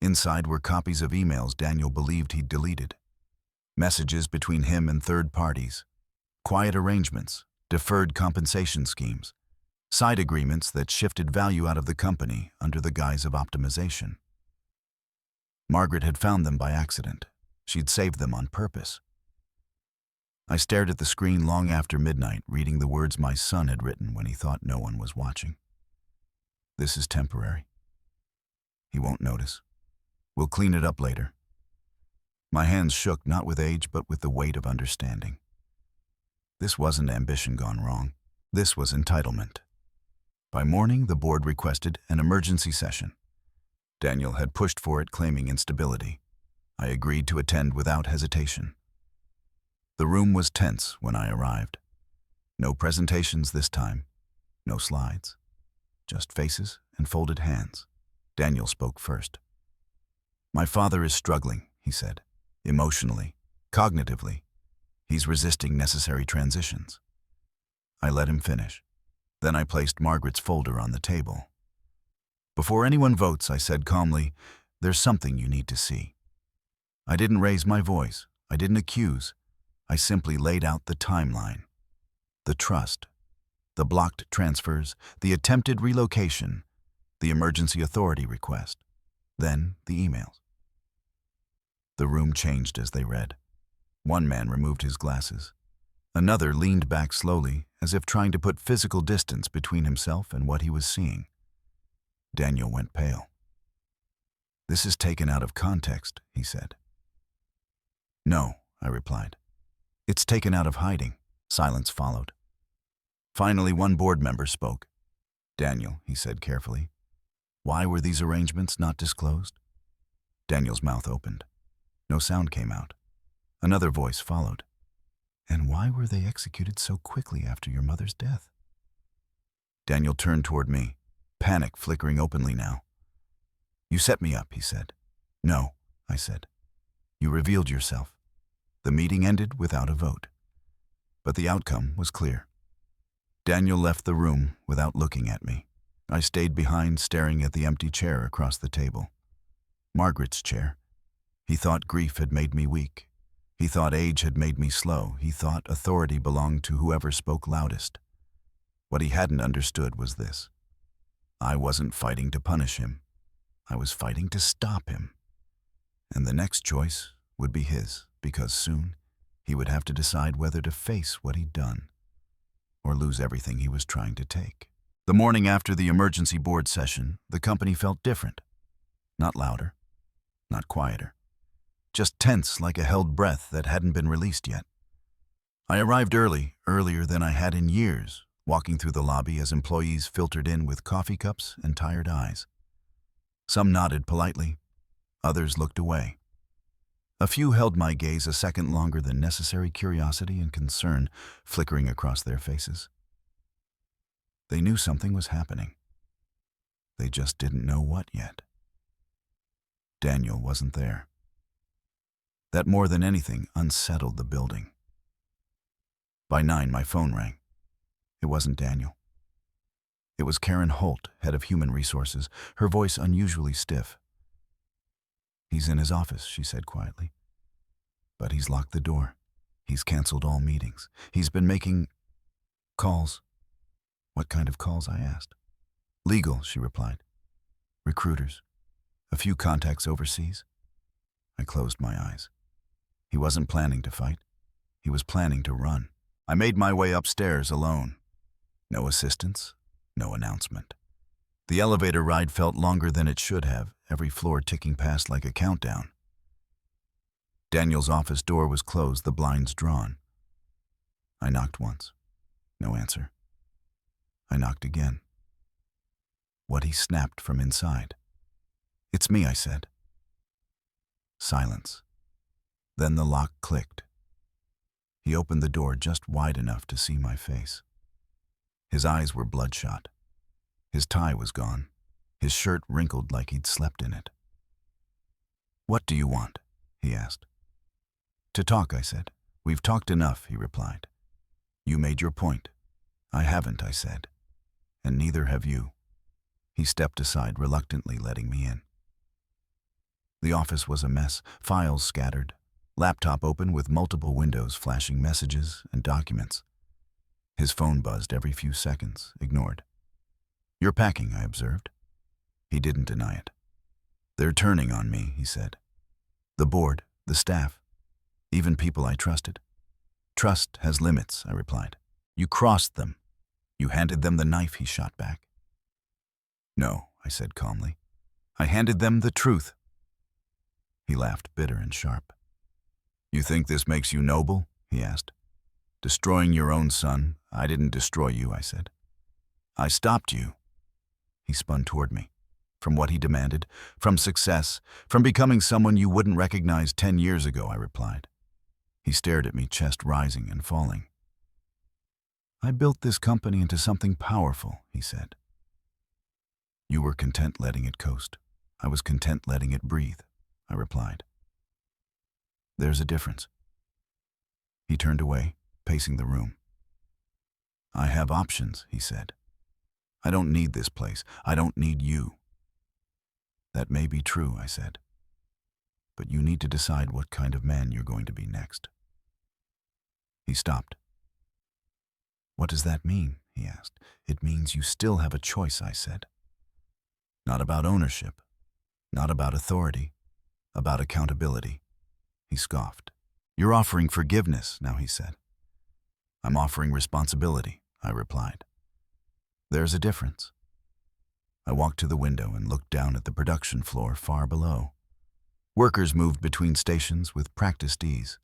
Inside were copies of emails Daniel believed he'd deleted. Messages between him and third parties. Quiet arrangements, deferred compensation schemes. Side agreements that shifted value out of the company under the guise of optimization. Margaret had found them by accident. She'd saved them on purpose. I stared at the screen long after midnight, reading the words my son had written when he thought no one was watching. This is temporary. He won't notice. We'll clean it up later. My hands shook not with age, but with the weight of understanding. This wasn't ambition gone wrong. This was entitlement. By morning, the board requested an emergency session. Daniel had pushed for it, claiming instability. I agreed to attend without hesitation. The room was tense when I arrived. No presentations this time, no slides, just faces and folded hands. Daniel spoke first. "My father is struggling," he said, "emotionally, cognitively. He's resisting necessary transitions." I let him finish. Then I placed Margaret's folder on the table. "Before anyone votes," I said calmly, "there's something you need to see." I didn't raise my voice. I didn't accuse. I simply laid out the timeline. The trust, the blocked transfers, the attempted relocation, the emergency authority request, then the emails. The room changed as they read. One man removed his glasses. Another leaned back slowly, as if trying to put physical distance between himself and what he was seeing. Daniel went pale. "This is taken out of context," he said. "No," I replied. "It's taken out of hiding." Silence followed. Finally, one board member spoke. "Daniel," he said carefully, "why were these arrangements not disclosed?" Daniel's mouth opened. No sound came out. Another voice followed. "And why were they executed so quickly after your mother's death?" Daniel turned toward me, panic flickering openly now. "You set me up," he said. "No," I said. "You revealed yourself." The meeting ended without a vote. But the outcome was clear. Daniel left the room without looking at me. I stayed behind, staring at the empty chair across the table. Margaret's chair. He thought grief had made me weak. He thought age had made me slow. He thought authority belonged to whoever spoke loudest. What he hadn't understood was this. I wasn't fighting to punish him. I was fighting to stop him. And the next choice would be his, because soon he would have to decide whether to face what he'd done or lose everything he was trying to take. The morning after the emergency board session, the company felt different. Not louder, not quieter. Just tense like a held breath that hadn't been released yet. I arrived early, earlier than I had in years, walking through the lobby as employees filtered in with coffee cups and tired eyes. Some nodded politely, others looked away. A few held my gaze a second longer than necessary, curiosity and concern flickering across their faces. They knew something was happening. They just didn't know what yet. Daniel wasn't there. That more than anything unsettled the building. By 9, my phone rang. It wasn't Daniel. It was Karen Holt, head of human resources, her voice unusually stiff. "He's in his office," she said quietly. "But he's locked the door. He's canceled all meetings. He's been making calls." "What kind of calls?" I asked. "Legal," she replied. "Recruiters. A few contacts overseas." I closed my eyes. He wasn't planning to fight. He was planning to run. I made my way upstairs alone. No assistance, no announcement. The elevator ride felt longer than it should have, every floor ticking past like a countdown. Daniel's office door was closed, the blinds drawn. I knocked once. No answer. I knocked again. What he snapped from inside. "It's me," I said. Silence. Then the lock clicked. He opened the door just wide enough to see my face. His eyes were bloodshot. His tie was gone. His shirt wrinkled like he'd slept in it. "What do you want?" he asked. "To talk," I said. "We've talked enough," he replied. "You made your point." "I haven't," I said. "And neither have you." He stepped aside, reluctantly letting me in. The office was a mess, files scattered, laptop open with multiple windows flashing messages and documents. His phone buzzed every few seconds, ignored. "You're packing," I observed. He didn't deny it. "They're turning on me," he said. "The board, the staff, even people I trusted." "Trust has limits," I replied. "You crossed them. You handed them the knife," he shot back. "No," I said calmly. "I handed them the truth." He laughed, bitter and sharp. "You think this makes you noble?" he asked. "Destroying your own son. I didn't destroy you," I said. "I stopped you." He spun toward me. "From what he demanded, from success, from becoming someone you wouldn't recognize 10 years ago," I replied. He stared at me, chest rising and falling. "I built this company into something powerful," he said. "You were content letting it coast. I was content letting it breathe," I replied. "There's a difference." He turned away, pacing the room. "I have options," he said. "I don't need this place. I don't need you." "That may be true," I said. "But you need to decide what kind of man you're going to be next." He stopped. "What does that mean?" he asked. "It means you still have a choice," I said. "Not about ownership, not about authority, about accountability." He scoffed. "You're offering forgiveness now," he said. "I'm offering responsibility," I replied. "There's a difference." I walked to the window and looked down at the production floor far below. Workers moved between stations with practiced ease.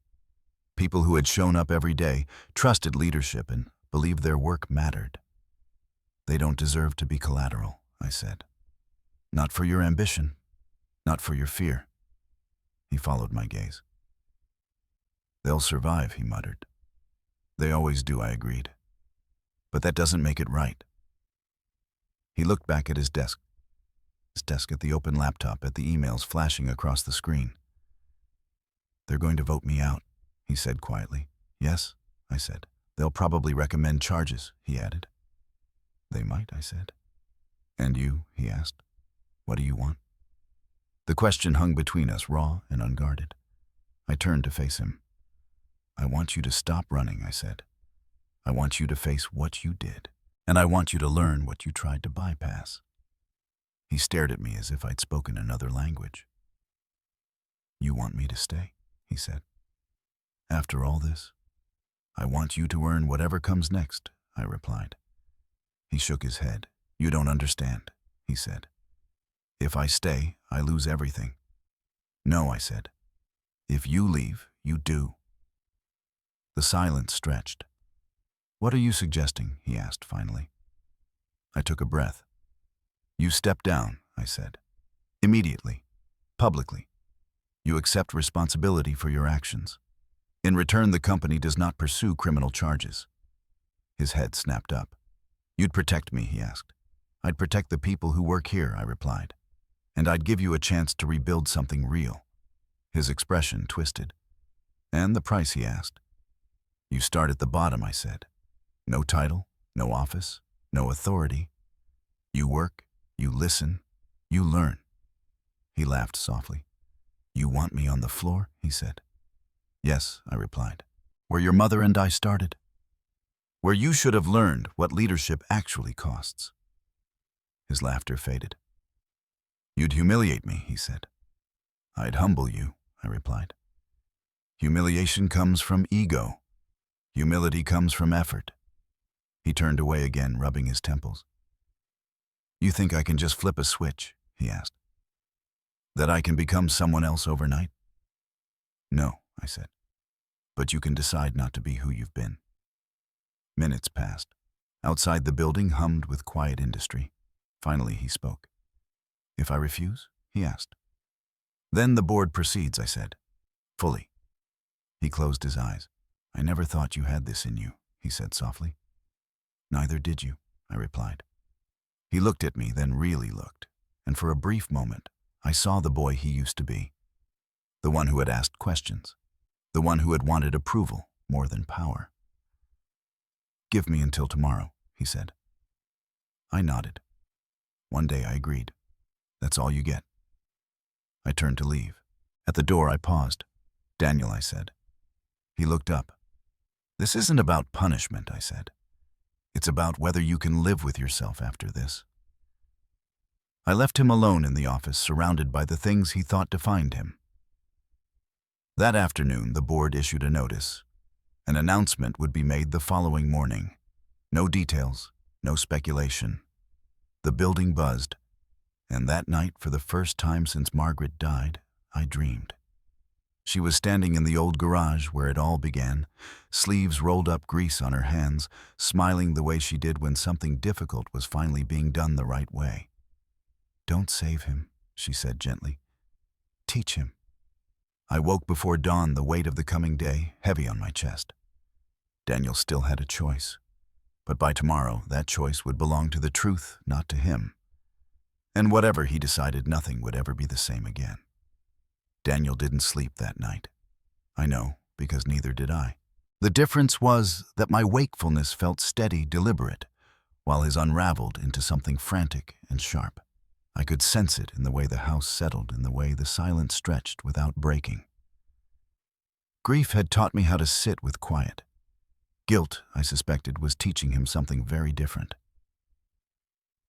People who had shown up every day, trusted leadership, and believed their work mattered. "They don't deserve to be collateral," I said. "Not for your ambition, not for your fear." He followed my gaze. "They'll survive," he muttered. "They always do," I agreed. "But that doesn't make it right." He looked back at his desk at the open laptop, at the emails flashing across the screen. "They're going to vote me out," he said quietly. "Yes," I said. "They'll probably recommend charges," he added. "They might," I said. "And you?" he asked. "What do you want?" The question hung between us, raw and unguarded. I turned to face him. "I want you to stop running," I said. "I want you to face what you did, and I want you to learn what you tried to bypass." He stared at me as if I'd spoken another language. "You want me to stay?" he said. "After all this?" "I want you to earn whatever comes next," I replied. He shook his head. "You don't understand," he said. "If I stay, I lose everything." "No," I said. "If you leave, you do." The silence stretched. "What are you suggesting?" he asked finally. I took a breath. "You step down," I said. "Immediately. Publicly. You accept responsibility for your actions. In return, the company does not pursue criminal charges." His head snapped up. "You'd protect me?" he asked. "I'd protect the people who work here," I replied. "And I'd give you a chance to rebuild something real." His expression twisted. "And the price?" he asked. "You start at the bottom," I said. "No title, no office, no authority. You work, you listen, you learn." He laughed softly. "You want me on the floor?" he said. "Yes," I replied. "Where your mother and I started. Where you should have learned what leadership actually costs." His laughter faded. "You'd humiliate me," he said. "I'd humble you," I replied. "Humiliation comes from ego. Humility comes from effort." He turned away again, rubbing his temples. "You think I can just flip a switch?" he asked. "That I can become someone else overnight?" "No," I said. "But you can decide not to be who you've been." Minutes passed. Outside the building hummed with quiet industry. Finally he spoke. "If I refuse?" he asked. "Then the board proceeds," I said. "Fully." He closed his eyes. "I never thought you had this in you," he said softly. "Neither did you," I replied. He looked at me, then really looked, and for a brief moment, I saw the boy he used to be. The one who had asked questions. The one who had wanted approval more than power. "Give me until tomorrow," he said. I nodded. One day I agreed. "That's all you get." I turned to leave. At the door I paused. "Daniel," I said. He looked up. "This isn't about punishment," I said. "It's about whether you can live with yourself after this." I left him alone in the office, surrounded by the things he thought defined him. That afternoon, the board issued a notice. An announcement would be made the following morning. No details, no speculation. The building buzzed, and that night, for the first time since Margaret died, I dreamed. She was standing in the old garage where it all began, sleeves rolled up, grease on her hands, smiling the way she did when something difficult was finally being done the right way. "Don't save him," she said gently. "Teach him." I woke before dawn, the weight of the coming day heavy on my chest. Daniel still had a choice, but by tomorrow that choice would belong to the truth, not to him. And whatever he decided, nothing would ever be the same again. Daniel didn't sleep that night. I know, because neither did I. The difference was that my wakefulness felt steady, deliberate, while his unraveled into something frantic and sharp. I could sense it in the way the house settled, in the way the silence stretched without breaking. Grief had taught me how to sit with quiet. Guilt, I suspected, was teaching him something very different.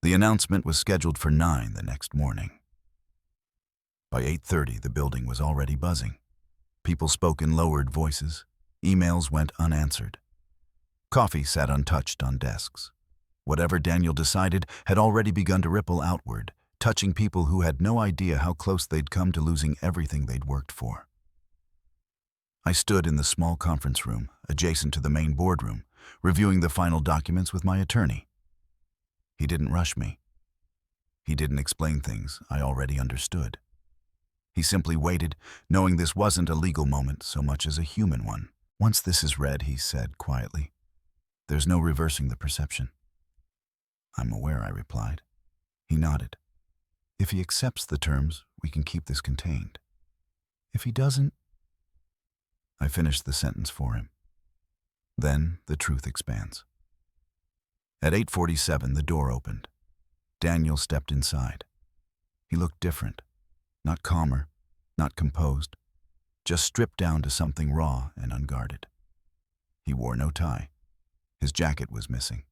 The announcement was scheduled for 9 the next morning. By 8:30, the building was already buzzing. People spoke in lowered voices. Emails went unanswered. Coffee sat untouched on desks. Whatever Daniel decided had already begun to ripple outward, touching people who had no idea how close they'd come to losing everything they'd worked for. I stood in the small conference room, adjacent to the main boardroom, reviewing the final documents with my attorney. He didn't rush me. He didn't explain things I already understood. He simply waited, knowing this wasn't a legal moment so much as a human one. "Once this is read," he said quietly, "there's no reversing the perception." "I'm aware," I replied. He nodded. "If he accepts the terms, we can keep this contained. If he doesn't—" I finished the sentence for him. Then the truth expands. At 8:47, the door opened. Daniel stepped inside. He looked different, not calmer, not composed, just stripped down to something raw and unguarded. He wore no tie. His jacket was missing.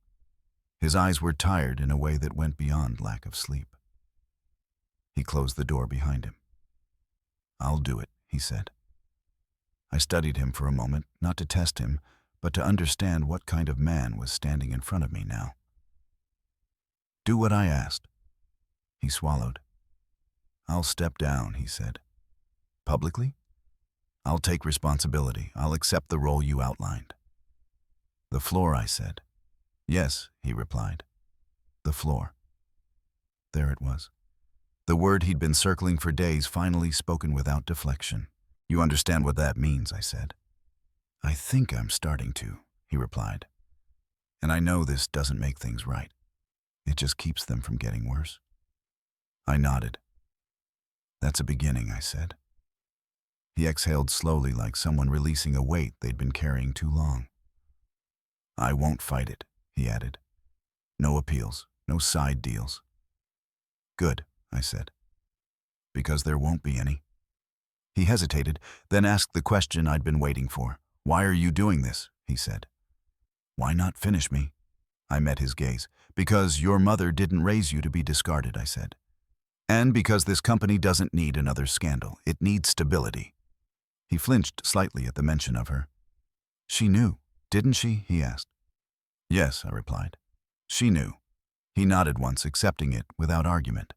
His eyes were tired in a way that went beyond lack of sleep. He closed the door behind him. "I'll do it," he said. I studied him for a moment, not to test him, but to understand what kind of man was standing in front of me now. "Do what I asked." He swallowed. "I'll step down," he said. "Publicly? I'll take responsibility. I'll accept the role you outlined." "The floor," I said. "Yes," he replied. "The floor." There it was. The word he'd been circling for days, finally spoken without deflection. "You understand what that means," I said. "I think I'm starting to," he replied. "And I know this doesn't make things right. It just keeps them from getting worse." I nodded. "That's a beginning," I said. He exhaled slowly, like someone releasing a weight they'd been carrying too long. "I won't fight it," he added. "No appeals, no side deals." "Good," I said. "Because there won't be any." He hesitated, then asked the question I'd been waiting for. "Why are you doing this?" he said. "Why not finish me?" I met his gaze. "Because your mother didn't raise you to be discarded," I said. "And because this company doesn't need another scandal. It needs stability." He flinched slightly at the mention of her. "She knew, didn't she?" he asked. "Yes," I replied. "She knew." He nodded once, accepting it without argument.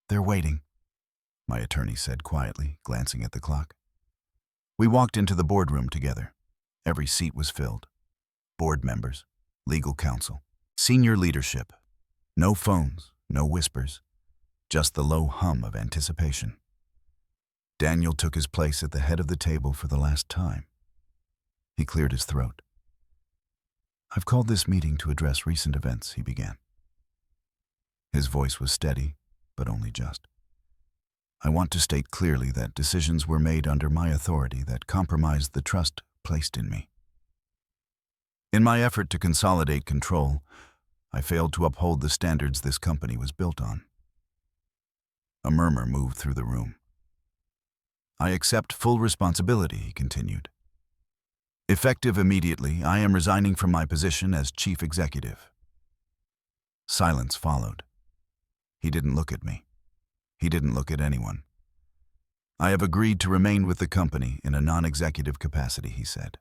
"They're waiting," my attorney said quietly, glancing at the clock. We walked into the boardroom together. Every seat was filled. Board members, legal counsel, senior leadership. No phones, no whispers, just the low hum of anticipation. Daniel took his place at the head of the table for the last time. He cleared his throat. "I've called this meeting to address recent events," he began. His voice was steady, but only just. "I want to state clearly that decisions were made under my authority that compromised the trust placed in me. In my effort to consolidate control, I failed to uphold the standards this company was built on." A murmur moved through the room. "I accept full responsibility," he continued. "Effective immediately, I am resigning from my position as chief executive." Silence followed. He didn't look at me. He didn't look at anyone. "I have agreed to remain with the company in a non-executive capacity," he said.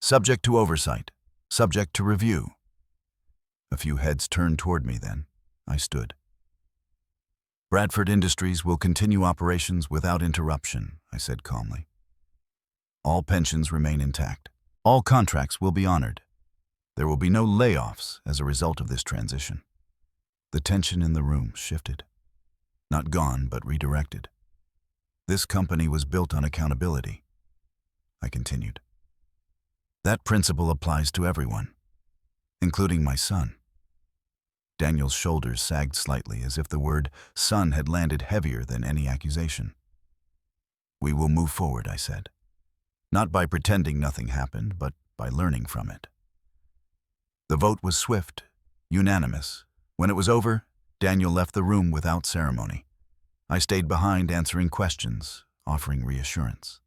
"Subject to oversight, subject to review." A few heads turned toward me then. I stood. "Bradford Industries will continue operations without interruption," I said calmly. "All pensions remain intact. All contracts will be honored. There will be no layoffs as a result of this transition." The tension in the room shifted. Not gone, but redirected. This company was built on accountability, I continued. That principle applies to everyone, including my son. Daniel's shoulders sagged slightly as if the word son had landed heavier than any accusation. We will move forward, I said. Not by pretending nothing happened, but by learning from it. The vote was swift, unanimous. When it was over, Daniel left the room without ceremony. I stayed behind answering questions, offering reassurance.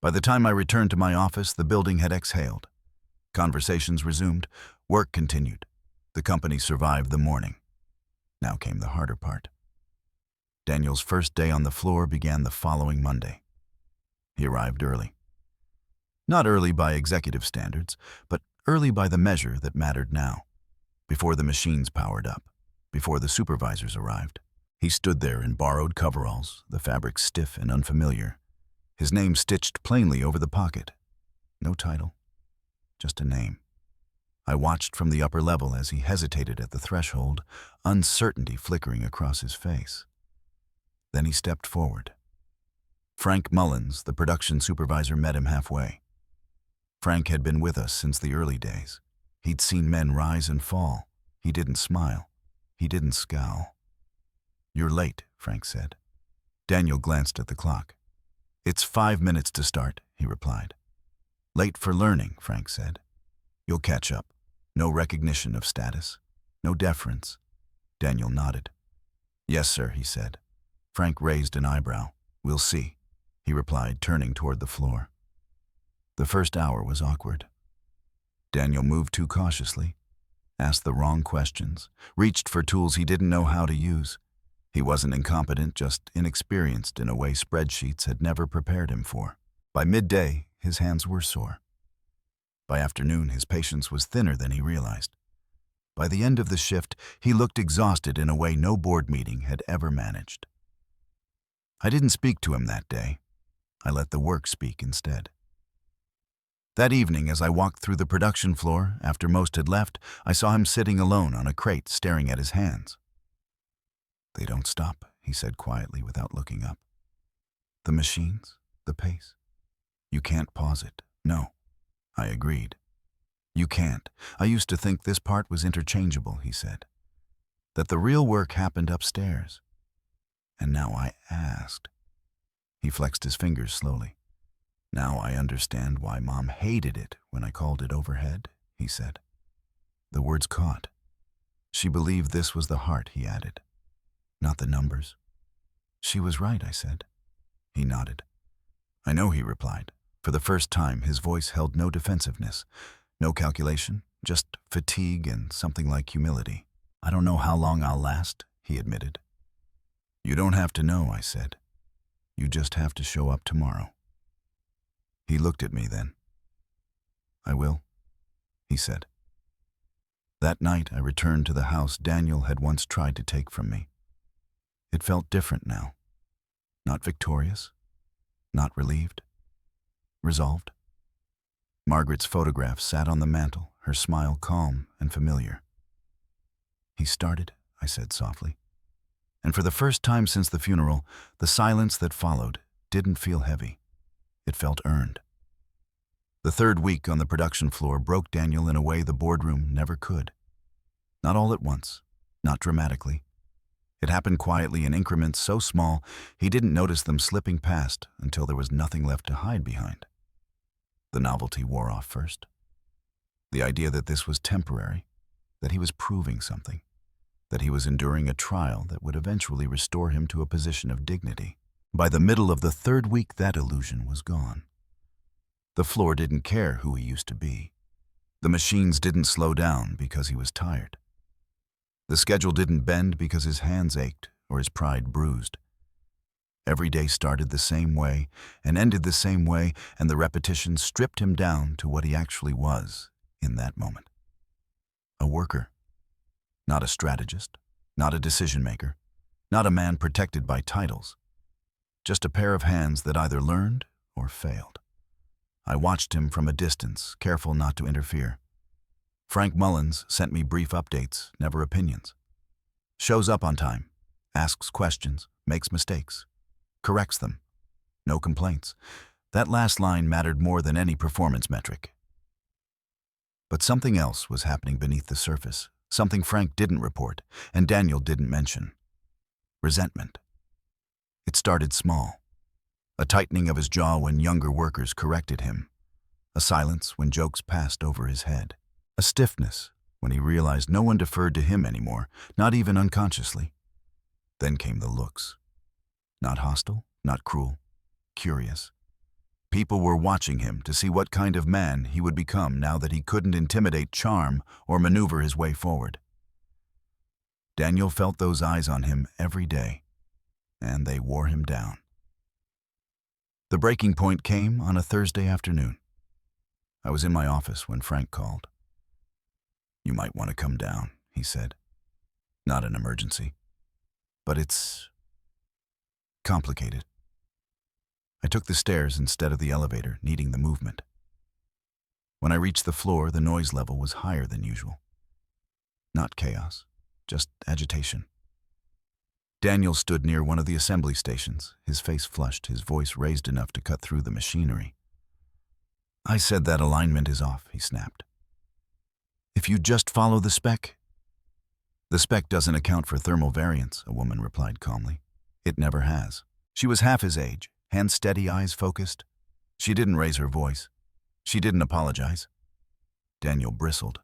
By the time I returned to my office, the building had exhaled. Conversations resumed. Work continued. The company survived the morning. Now came the harder part. Daniel's first day on the floor began the following Monday. He arrived early. Not early by executive standards, but early by the measure that mattered now. Before the machines powered up, before the supervisors arrived. He stood there in borrowed coveralls, the fabric stiff and unfamiliar, his name stitched plainly over the pocket. No title, just a name. I watched from the upper level as he hesitated at the threshold, uncertainty flickering across his face. Then he stepped forward. Frank Mullins, the production supervisor, met him halfway. Frank had been with us since the early days. He'd seen men rise and fall. He didn't smile. He didn't scowl. "You're late," Frank said. Daniel glanced at the clock. "It's 5 minutes to start," he replied. "Late for learning," Frank said. "You'll catch up. No recognition of status. No deference." Daniel nodded. "Yes, sir," he said. Frank raised an eyebrow. "We'll see," he replied, turning toward the floor. The first hour was awkward. Daniel moved too cautiously, asked the wrong questions, reached for tools he didn't know how to use. He wasn't incompetent, just inexperienced in a way spreadsheets had never prepared him for. By midday, his hands were sore. By afternoon, his patience was thinner than he realized. By the end of the shift, he looked exhausted in a way no board meeting had ever managed. I didn't speak to him that day. I let the work speak instead. That evening, as I walked through the production floor, after most had left, I saw him sitting alone on a crate, staring at his hands. "They don't stop," he said quietly without looking up. "The machines, the pace. You can't pause it." "No," I agreed. "You can't. I used to think this part was interchangeable," he said. "That the real work happened upstairs. And now I asked." He flexed his fingers slowly. "Now I understand why Mom hated it when I called it overhead," he said. The words caught. "She believed this was the heart," he added. "Not the numbers." "She was right," I said. He nodded. "I know," he replied. For the first time, his voice held no defensiveness, no calculation, just fatigue and something like humility. "I don't know how long I'll last," he admitted. "You don't have to know," I said. "You just have to show up tomorrow." He looked at me then. "I will," he said. That night, I returned to the house Daniel had once tried to take from me. It felt different now. Not victorious, not relieved, resolved. Margaret's photograph sat on the mantel, her smile calm and familiar. "He started," I said softly. And for the first time since the funeral, the silence that followed didn't feel heavy. It felt earned. The third week on the production floor broke Daniel in a way the boardroom never could. Not all at once, not dramatically. It happened quietly in increments so small he didn't notice them slipping past until there was nothing left to hide behind. The novelty wore off first. The idea that this was temporary, that he was proving something, that he was enduring a trial that would eventually restore him to a position of dignity. By the middle of the third week, that illusion was gone. The floor didn't care who he used to be. The machines didn't slow down because he was tired. The schedule didn't bend because his hands ached or his pride bruised. Every day started the same way and ended the same way, and the repetition stripped him down to what he actually was in that moment. A worker. Not a strategist, not a decision maker, not a man protected by titles. Just a pair of hands that either learned or failed. I watched him from a distance, careful not to interfere. Frank Mullins sent me brief updates, never opinions. Shows up on time, asks questions, makes mistakes. corrects them. No complaints. That last line mattered more than any performance metric. But something else was happening beneath the surface, something Frank didn't report and Daniel didn't mention. Resentment. It started small. A tightening of his jaw when younger workers corrected him. A silence when jokes passed over his head. A stiffness when he realized no one deferred to him anymore, not even unconsciously. Then came the looks. Not hostile, not cruel, curious. People were watching him to see what kind of man he would become now that he couldn't intimidate, charm, or maneuver his way forward. Daniel felt those eyes on him every day, and they wore him down. The breaking point came on a Thursday afternoon. I was in my office when Frank called. "You might want to come down," he said. "Not an emergency, but it's complicated." I took the stairs instead of the elevator, needing the movement. When I reached the floor, the noise level was higher than usual. Not chaos, just agitation. Daniel stood near one of the assembly stations, his face flushed, his voice raised enough to cut through the machinery. "I said that alignment is off," he snapped. "If you just follow the spec." "The spec doesn't account for thermal variance," a woman replied calmly. "It never has." She was half his age, hands steady, eyes focused. She didn't raise her voice. She didn't apologize. Daniel bristled.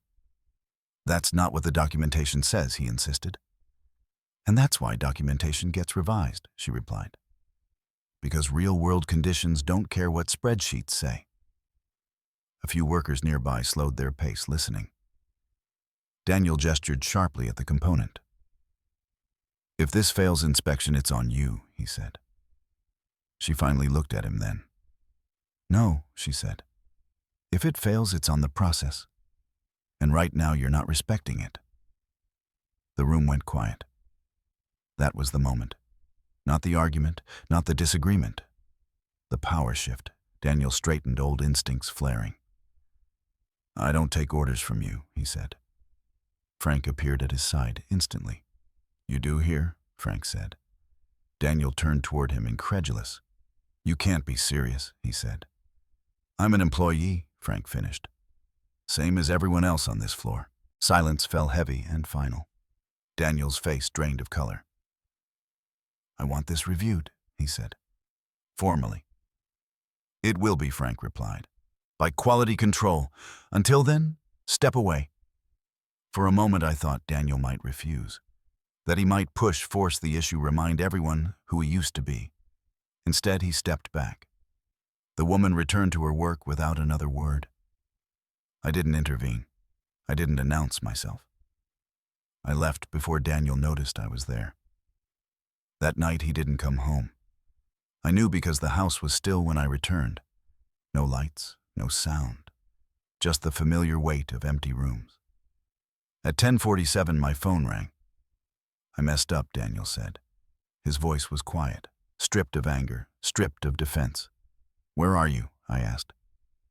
"That's not what the documentation says," he insisted. "And that's why documentation gets revised," she replied. "Because real-world conditions don't care what spreadsheets say." A few workers nearby slowed their pace, listening. Daniel gestured sharply at the component. "If this fails inspection, it's on you," he said. She finally looked at him then. "No," she said. "If it fails, it's on the process. And right now you're not respecting it." The room went quiet. That was the moment. Not the argument, not the disagreement. The power shift. Daniel straightened, old instincts flaring. "I don't take orders from you," he said. Frank appeared at his side instantly. "You do here?" Frank said. Daniel turned toward him, incredulous. "You can't be serious," he said. "I'm an employee," Frank finished. "Same as everyone else on this floor." Silence fell heavy and final. Daniel's face drained of color. "I want this reviewed," he said. "Formally." "It will be," Frank replied. "By quality control. Until then, step away." For a moment I thought Daniel might refuse. That he might force the issue, remind everyone who he used to be. Instead, he stepped back. The woman returned to her work without another word. I didn't intervene. I didn't announce myself. I left before Daniel noticed I was there. That night he didn't come home. I knew because the house was still when I returned. No lights, no sound. Just the familiar weight of empty rooms. At 10:47 my phone rang. "I messed up," Daniel said. His voice was quiet, stripped of anger, stripped of defense. "Where are you?" I asked.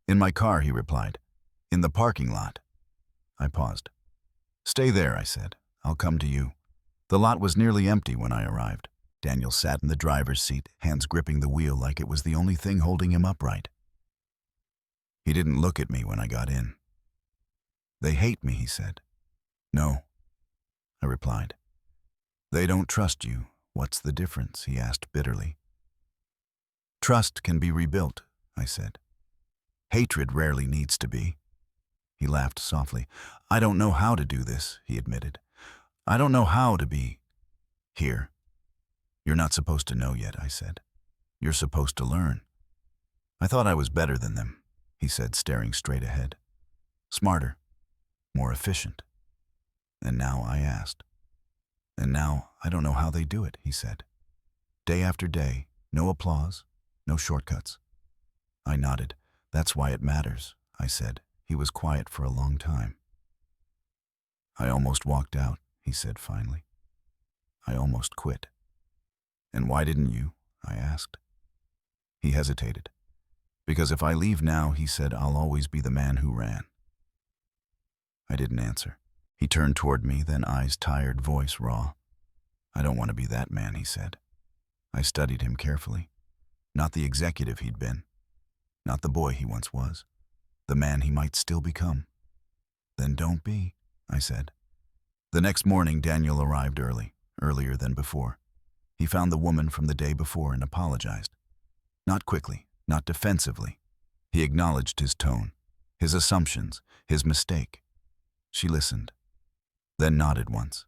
"In my car," he replied. "In the parking lot." I paused. "Stay there," I said. "I'll come to you." The lot was nearly empty when I arrived. Daniel sat in the driver's seat, hands gripping the wheel like it was the only thing holding him upright. He didn't look at me when I got in. "They hate me," he said. "No," I replied. "They don't trust you. What's the difference?" he asked bitterly. "Trust can be rebuilt," I said. "Hatred rarely needs to be." He laughed softly. "I don't know how to do this," he admitted. "I don't know how to be here." "You're not supposed to know yet," I said. "You're supposed to learn." "I thought I was better than them," he said, staring straight ahead. "Smarter, more efficient." And now I asked. "And now I don't know how they do it," he said. "Day after day, no applause, no shortcuts." I nodded. "That's why it matters," I said. He was quiet for a long time. "I almost walked out," he said finally. "I almost quit." "And why didn't you?" I asked. He hesitated. "Because if I leave now," he said, "I'll always be the man who ran." I didn't answer. He turned toward me, then eyes tired, voice raw. "I don't want to be that man," he said. I studied him carefully. Not the executive he'd been. Not the boy he once was. The man he might still become. Then don't be, I said. The next morning, Daniel arrived early, earlier than before. He found the woman from the day before and apologized. Not quickly, not defensively. He acknowledged his tone, his assumptions, his mistake. She listened, then nodded once.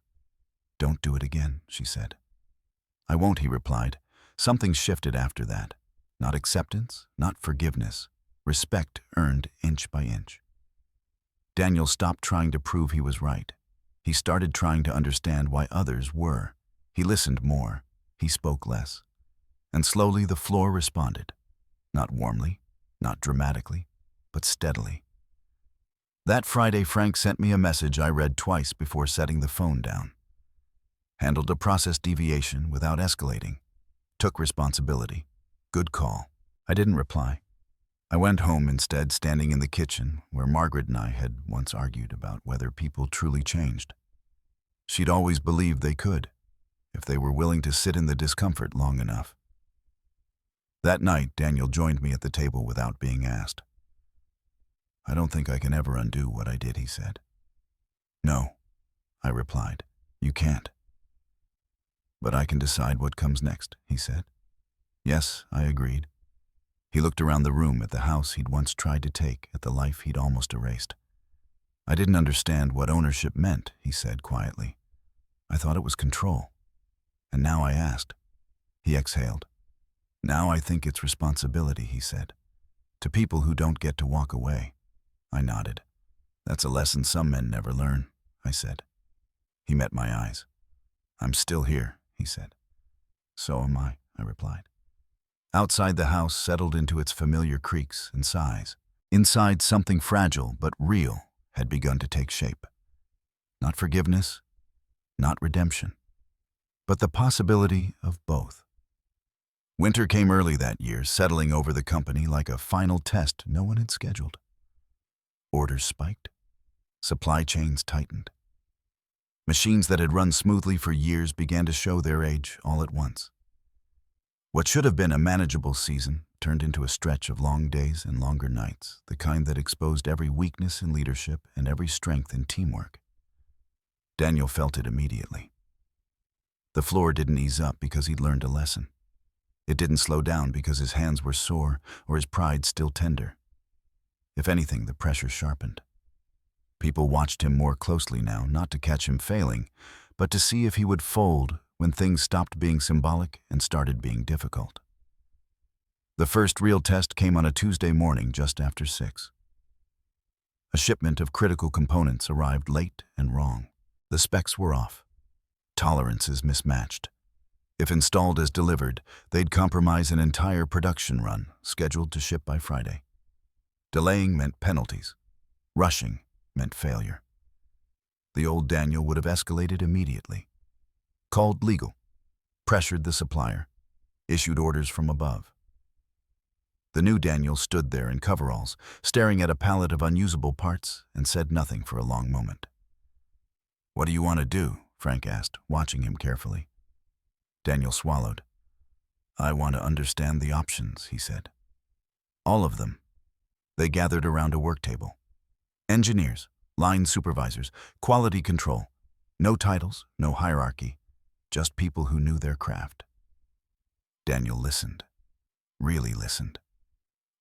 Don't do it again, she said. I won't, he replied. Something shifted after that. Not acceptance, not forgiveness. Respect earned inch by inch. Daniel stopped trying to prove he was right. He started trying to understand why others were. He listened more. He spoke less. And slowly the floor responded. Not warmly, not dramatically, but steadily. That Friday, Frank sent me a message I read twice before setting the phone down. Handled a process deviation without escalating. Took responsibility. Good call. I didn't reply. I went home instead, standing in the kitchen where Margaret and I had once argued about whether people truly changed. She'd always believed they could, if they were willing to sit in the discomfort long enough. That night, Daniel joined me at the table without being asked. I don't think I can ever undo what I did, he said. No, I replied. You can't. But I can decide what comes next, he said. Yes, I agreed. He looked around the room at the house he'd once tried to take, at the life he'd almost erased. I didn't understand what ownership meant, he said quietly. I thought it was control. And now I asked. He exhaled. Now I think it's responsibility, he said. To people who don't get to walk away. I nodded. That's a lesson some men never learn, I said. He met my eyes. I'm still here, he said. So am I replied. Outside the house settled into its familiar creaks and sighs. Inside, something fragile but real had begun to take shape. Not forgiveness, not redemption, but the possibility of both. Winter came early that year, settling over the company like a final test no one had scheduled. Orders spiked. Supply chains tightened. Machines that had run smoothly for years began to show their age all at once. What should have been a manageable season turned into a stretch of long days and longer nights, the kind that exposed every weakness in leadership and every strength in teamwork. Daniel felt it immediately. The floor didn't ease up because he'd learned a lesson. It didn't slow down because his hands were sore or his pride still tender. If anything, the pressure sharpened. People watched him more closely now, not to catch him failing, but to see if he would fold when things stopped being symbolic and started being difficult. The first real test came on a Tuesday morning just after 6. A shipment of critical components arrived late and wrong. The specs were off. Tolerances mismatched. If installed as delivered, they'd compromise an entire production run scheduled to ship by Friday. Delaying meant penalties. Rushing meant failure. The old Daniel would have escalated immediately. Called legal, pressured the supplier, issued orders from above. The new Daniel stood there in coveralls, staring at a pallet of unusable parts, and said nothing for a long moment. What do you want to do? Frank asked, watching him carefully. Daniel swallowed. I want to understand the options, he said. All of them. They gathered around a work table. Engineers, line supervisors, quality control. No titles, no hierarchy. Just people who knew their craft. Daniel listened. Really listened.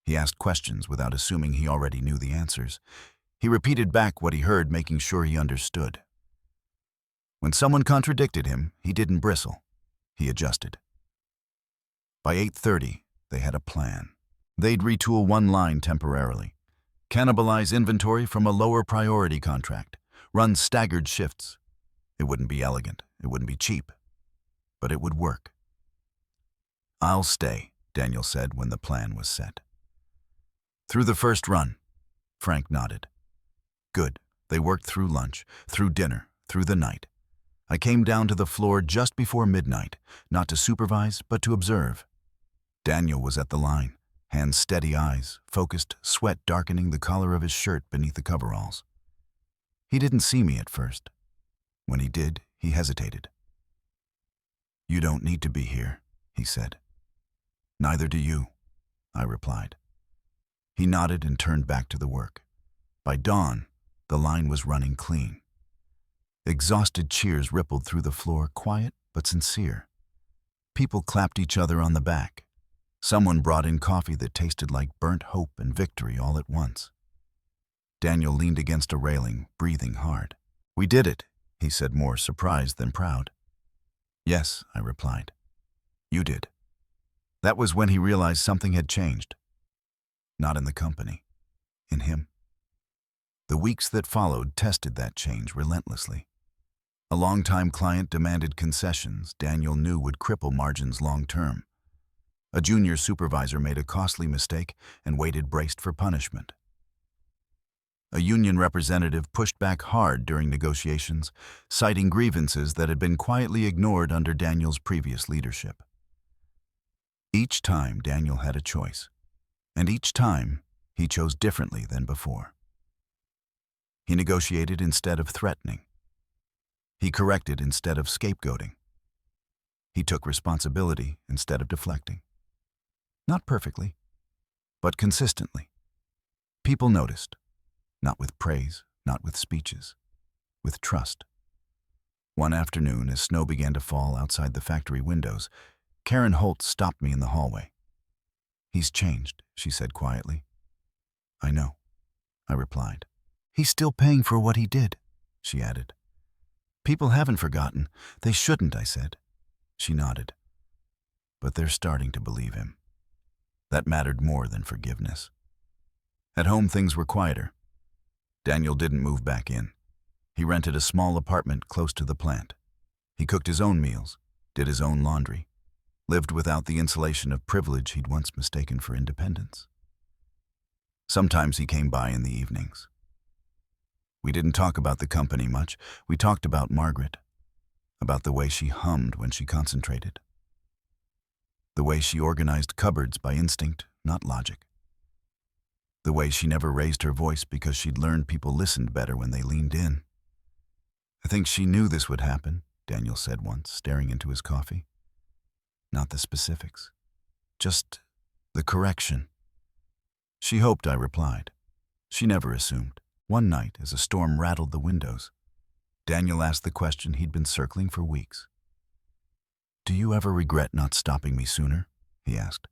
He asked questions without assuming he already knew the answers. He repeated back what he heard, making sure he understood. When someone contradicted him, he didn't bristle. He adjusted. By 8:30, they had a plan. They'd retool one line temporarily, cannibalize inventory from a lower priority contract, run staggered shifts. It wouldn't be elegant, it wouldn't be cheap, but it would work. I'll stay, Daniel said when the plan was set. Through the first run, Frank nodded. Good. They worked through lunch, through dinner, through the night. I came down to the floor just before midnight, not to supervise, but to observe. Daniel was at the line, hands steady, eyes focused, sweat darkening the collar of his shirt beneath the coveralls. He didn't see me at first. When he did, he hesitated. You don't need to be here, he said. Neither do you, I replied. He nodded and turned back to the work. By dawn, the line was running clean. Exhausted cheers rippled through the floor, quiet but sincere. People clapped each other on the back. Someone brought in coffee that tasted like burnt hope and victory all at once. Daniel leaned against a railing, breathing hard. We did it, he said, more surprised than proud. Yes, I replied. You did. That was when he realized something had changed. Not in the company, in him. The weeks that followed tested that change relentlessly. A longtime client demanded concessions Daniel knew would cripple margins long-term. A junior supervisor made a costly mistake and waited braced for punishment. A union representative pushed back hard during negotiations, citing grievances that had been quietly ignored under Daniel's previous leadership. Each time Daniel had a choice, and each time he chose differently than before. He negotiated instead of threatening. He corrected instead of scapegoating. He took responsibility instead of deflecting. Not perfectly, but consistently. People noticed, not with praise, not with speeches, with trust. One afternoon, as snow began to fall outside the factory windows, Karen Holt stopped me in the hallway. He's changed, she said quietly. I know, I replied. He's still paying for what he did, she added. People haven't forgotten. They shouldn't, I said. She nodded. But they're starting to believe him. That mattered more than forgiveness. At home, things were quieter. Daniel didn't move back in. He rented a small apartment close to the plant. He cooked his own meals, did his own laundry, lived without the insulation of privilege he'd once mistaken for independence. Sometimes he came by in the evenings. We didn't talk about the company much. We talked about Margaret, about the way she hummed when she concentrated, the way she organized cupboards by instinct, not logic, the way she never raised her voice because she'd learned people listened better when they leaned in. I think she knew this would happen, Daniel said once, staring into his coffee. Not the specifics, just the correction. She hoped, I replied. She never assumed. One night, as a storm rattled the windows, Daniel asked the question he'd been circling for weeks. Do you ever regret not stopping me sooner? He asked.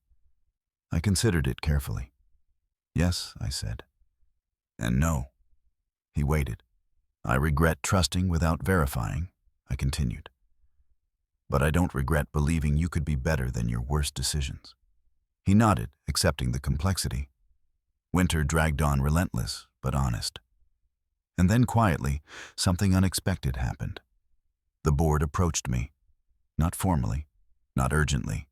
I considered it carefully. Yes, I said. And no. He waited. I regret trusting without verifying, I continued. But I don't regret believing you could be better than your worst decisions. He nodded, accepting the complexity. Winter dragged on, relentless but honest. And then quietly, something unexpected happened. The board approached me. Not formally, not urgently.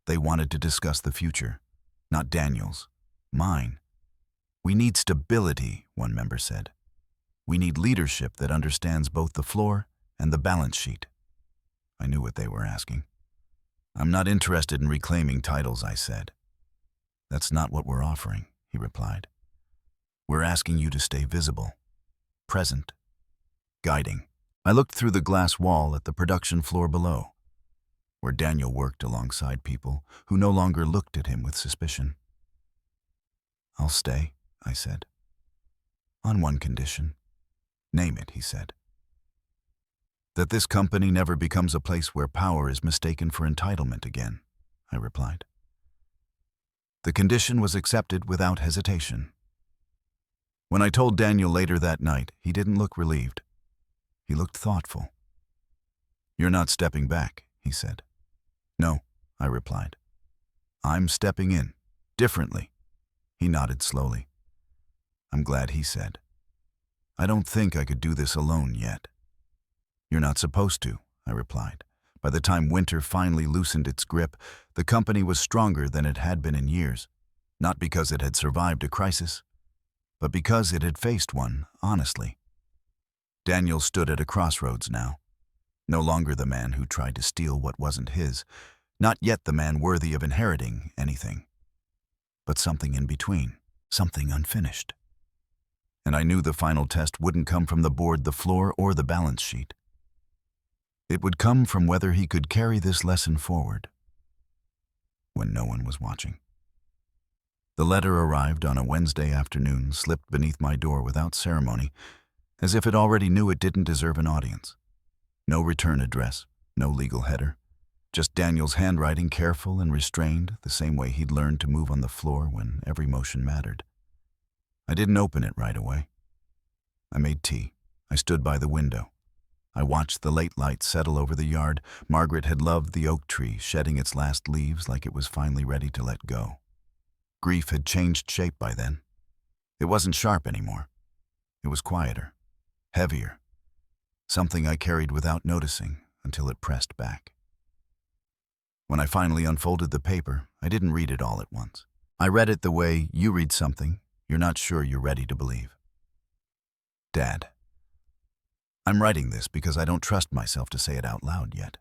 They wanted to discuss the future, not Daniel's, mine. We need stability, one member said. We need leadership that understands both the floor and the balance sheet. I knew what they were asking. I'm not interested in reclaiming titles, I said. That's not what we're offering, he replied. We're asking you to stay visible, present, guiding. I looked through the glass wall at the production floor below, where Daniel worked alongside people who no longer looked at him with suspicion. I'll stay, I said. On one condition. Name it, he said. That this company never becomes a place where power is mistaken for entitlement again, I replied. The condition was accepted without hesitation. When I told Daniel later that night, he didn't look relieved. He looked thoughtful. You're not stepping back, he said. No, I replied. I'm stepping in, differently. He nodded slowly. I'm glad, he said. I don't think I could do this alone yet. You're not supposed to, I replied. By the time winter finally loosened its grip, the company was stronger than it had been in years, not because it had survived a crisis, but because it had faced one, honestly. Daniel stood at a crossroads now, no longer the man who tried to steal what wasn't his, not yet the man worthy of inheriting anything, but something in between, something unfinished. And I knew the final test wouldn't come from the board, the floor, or the balance sheet. It would come from whether he could carry this lesson forward, when no one was watching. The letter arrived on a Wednesday afternoon, slipped beneath my door without ceremony, as if it already knew it didn't deserve an audience. No return address, no legal header, just Daniel's handwriting, careful and restrained, the same way he'd learned to move on the floor when every motion mattered. I didn't open it right away. I made tea. I stood by the window. I watched the late light settle over the yard. Margaret had loved the oak tree, shedding its last leaves like it was finally ready to let go. Grief had changed shape by then. It wasn't sharp anymore. It was quieter, heavier, something I carried without noticing until it pressed back. When I finally unfolded the paper, I didn't read it all at once. I read it the way you read something you're not sure you're ready to believe. Dad, I'm writing this because I don't trust myself to say it out loud yet.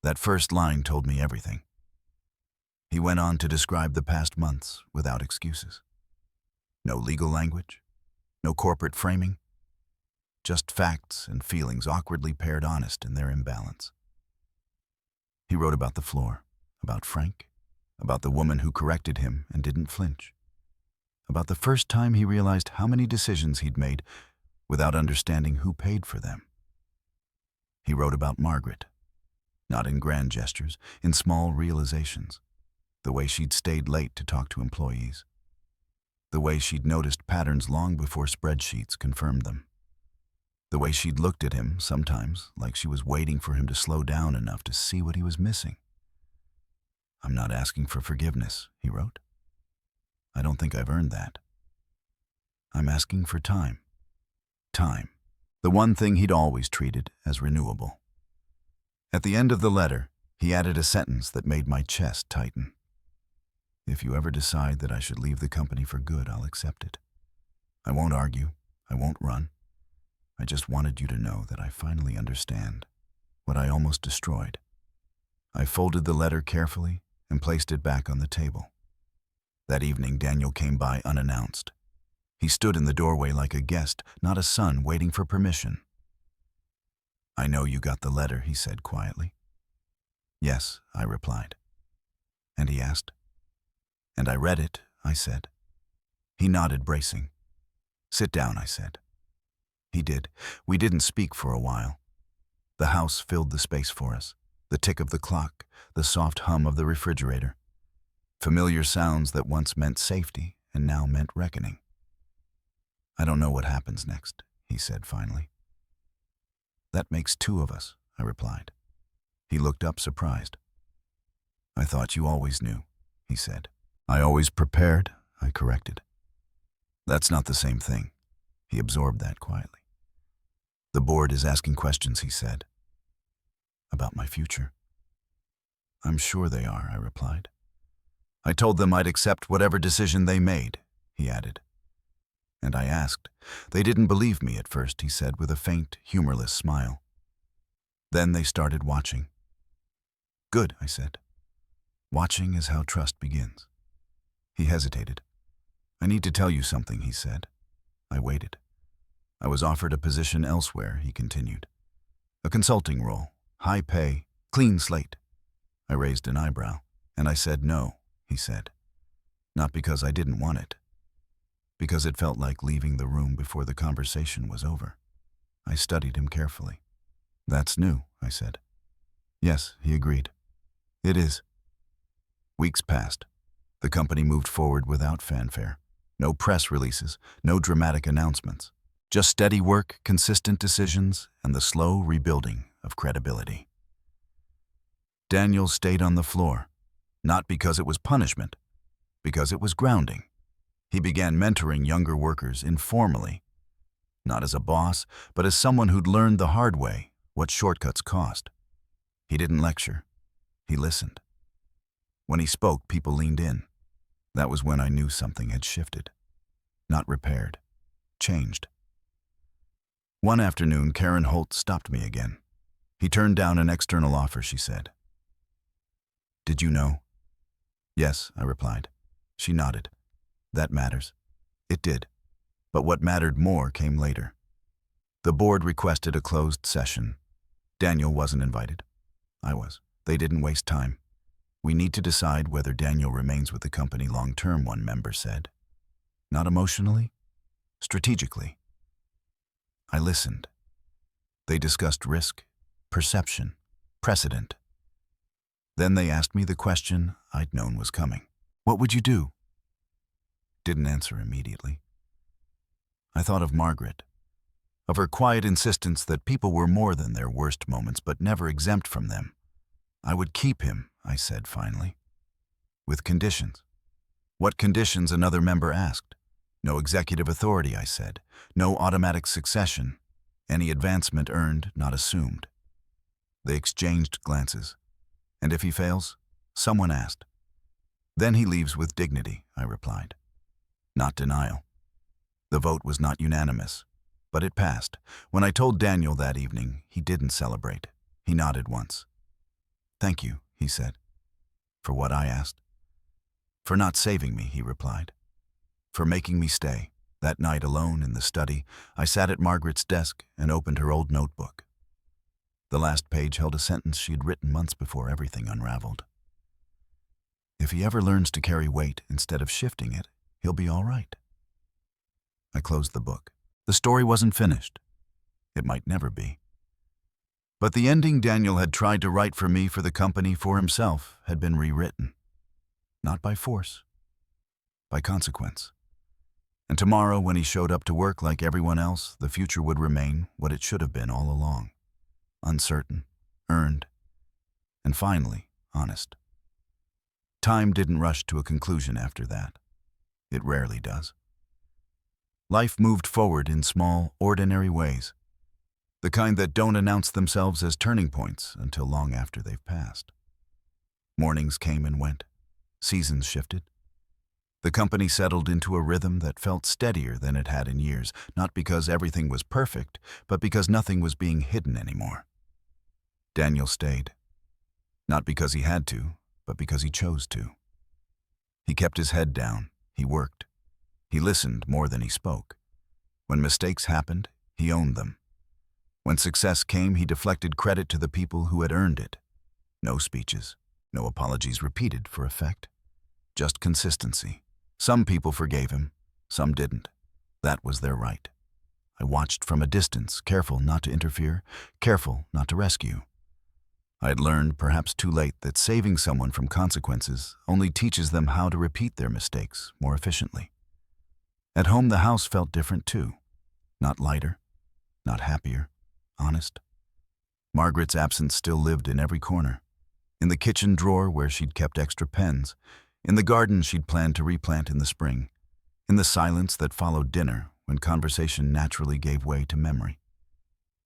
That first line told me everything. He went on to describe the past months without excuses. No legal language, no corporate framing, just facts and feelings awkwardly paired honest in their imbalance. He wrote about the floor, about Frank, about the woman who corrected him and didn't flinch, about the first time he realized how many decisions he'd made without understanding who paid for them. He wrote about Margaret, not in grand gestures, in small realizations, the way she'd stayed late to talk to employees, the way she'd noticed patterns long before spreadsheets confirmed them, the way she'd looked at him sometimes like she was waiting for him to slow down enough to see what he was missing. I'm not asking for forgiveness, he wrote. I don't think I've earned that. I'm asking for time. Time, the one thing he'd always treated as renewable. At the end of the letter, he added a sentence that made my chest tighten. If you ever decide that I should leave the company for good, I'll accept it. I won't argue. I won't run. I just wanted you to know that I finally understand what I almost destroyed. I folded the letter carefully and placed it back on the table. That evening, Daniel came by unannounced. He stood in the doorway like a guest, not a son waiting for permission. I know you got the letter, he said quietly. Yes, I replied. And he asked. And I read it, I said. He nodded, bracing. Sit down, I said. He did. We didn't speak for a while. The house filled the space for us, the tick of the clock, the soft hum of the refrigerator. Familiar sounds that once meant safety and now meant reckoning. I don't know what happens next, he said finally. That makes two of us, I replied. He looked up surprised. I thought you always knew, he said. I always prepared, I corrected. That's not the same thing. He absorbed that quietly. The board is asking questions, he said. About my future. I'm sure they are, I replied. I told them I'd accept whatever decision they made, he added. And I asked. They didn't believe me at first, he said with a faint, humorless smile. Then they started watching. Good, I said. Watching is how trust begins. He hesitated. I need to tell you something, he said. I waited. I was offered a position elsewhere, he continued. A consulting role, high pay, clean slate. I raised an eyebrow, and I said no, he said. Not because I didn't want it. Because it felt like leaving the room before the conversation was over. I studied him carefully. That's new, I said. Yes, he agreed. It is. Weeks passed. The company moved forward without fanfare. No press releases, no dramatic announcements. Just steady work, consistent decisions, and the slow rebuilding of credibility. Daniel stayed on the floor, not because it was punishment, because it was grounding. He began mentoring younger workers informally, not as a boss, but as someone who'd learned the hard way what shortcuts cost. He didn't lecture. He listened. When he spoke, people leaned in. That was when I knew something had shifted. Not repaired. Changed. One afternoon, Karen Holt stopped me again. He turned down an external offer, she said. Did you know? Yes, I replied. She nodded. That matters. It did. But what mattered more came later. The board requested a closed session. Daniel wasn't invited. I was. They didn't waste time. We need to decide whether Daniel remains with the company long-term, one member said. Not emotionally, strategically. I listened. They discussed risk, perception, precedent. Then they asked me the question I'd known was coming. What would you do? Didn't answer immediately. I thought of Margaret, of her quiet insistence that people were more than their worst moments but never exempt from them. I would keep him, I said finally. With conditions. What conditions, another member asked. No executive authority, I said. No automatic succession. Any advancement earned, not assumed. They exchanged glances. And if he fails? Someone asked. Then he leaves with dignity, I replied. Not denial. The vote was not unanimous, but it passed. When I told Daniel that evening, he didn't celebrate. He nodded once. Thank you, he said. For what, I asked. For not saving me, he replied. For making me stay. That night, alone in the study, I sat at Margaret's desk and opened her old notebook. The last page held a sentence she had written months before everything unraveled. If he ever learns to carry weight instead of shifting it, he'll be all right. I closed the book. The story wasn't finished. It might never be. But the ending Daniel had tried to write for me, for the company, for himself, had been rewritten. Not by force, by consequence. And tomorrow, when he showed up to work like everyone else, the future would remain what it should have been all along. Uncertain, earned, and finally, honest. Time didn't rush to a conclusion after that. It rarely does. Life moved forward in small, ordinary ways, the kind that don't announce themselves as turning points until long after they've passed. Mornings came and went. Seasons shifted. The company settled into a rhythm that felt steadier than it had in years, not because everything was perfect, but because nothing was being hidden anymore. Daniel stayed. Not because he had to, but because he chose to. He kept his head down. He worked. He listened more than he spoke. When mistakes happened, he owned them. When success came, he deflected credit to the people who had earned it. No speeches, no apologies repeated for effect. Just consistency. Some people forgave him, some didn't. That was their right. I watched from a distance, careful not to interfere, careful not to rescue. I had learned, perhaps too late, that saving someone from consequences only teaches them how to repeat their mistakes more efficiently. At home, the house felt different too. Not lighter, not happier, honest. Margaret's absence still lived in every corner. In the kitchen drawer where she'd kept extra pens, in the garden she'd planned to replant in the spring, in the silence that followed dinner when conversation naturally gave way to memory.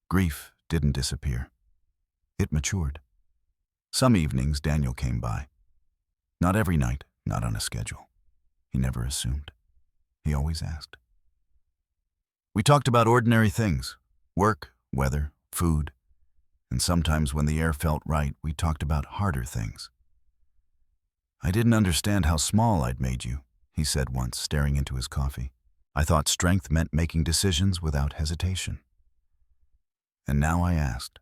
Grief didn't disappear. It matured. Some evenings Daniel came by. Not every night, not on a schedule. He never assumed. He always asked. We talked about ordinary things, work, weather, food, and sometimes when the air felt right, we talked about harder things. I didn't understand how small I'd made you, he said once, staring into his coffee. I thought strength meant making decisions without hesitation. And now I asked.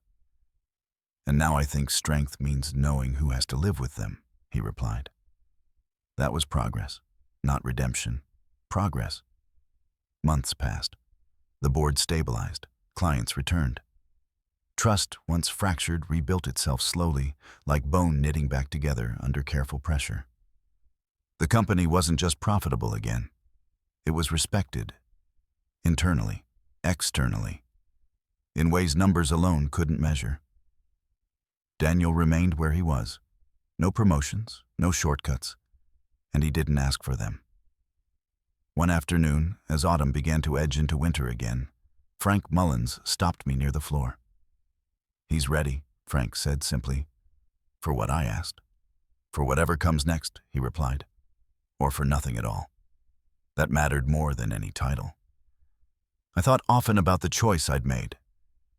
And now I think strength means knowing who has to live with them, he replied. That was progress, not redemption. Progress. Months passed. The board stabilized. Clients returned. Trust, once fractured, rebuilt itself slowly, like bone knitting back together under careful pressure. The company wasn't just profitable again. It was respected. Internally, externally, in ways numbers alone couldn't measure. Daniel remained where he was. No promotions, no shortcuts, and he didn't ask for them. One afternoon, as autumn began to edge into winter again, Frank Mullins stopped me near the floor. He's ready, Frank said simply. For what, I asked. For whatever comes next, he replied. Or for nothing at all. That mattered more than any title. I thought often about the choice I'd made.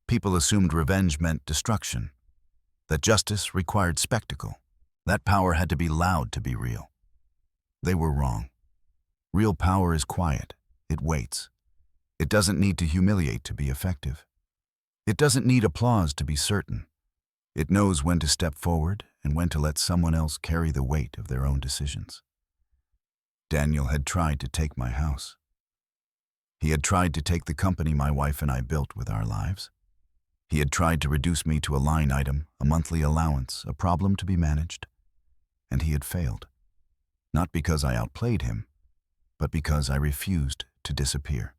People assumed revenge meant destruction, that justice required spectacle, that power had to be loud to be real. They were wrong. Real power is quiet. It waits. It doesn't need to humiliate to be effective. It doesn't need applause to be certain. It knows when to step forward and when to let someone else carry the weight of their own decisions. Daniel had tried to take my house. He had tried to take the company my wife and I built with our lives. He had tried to reduce me to a line item, a monthly allowance, a problem to be managed. And he had failed. Not because I outplayed him, but because I refused to disappear.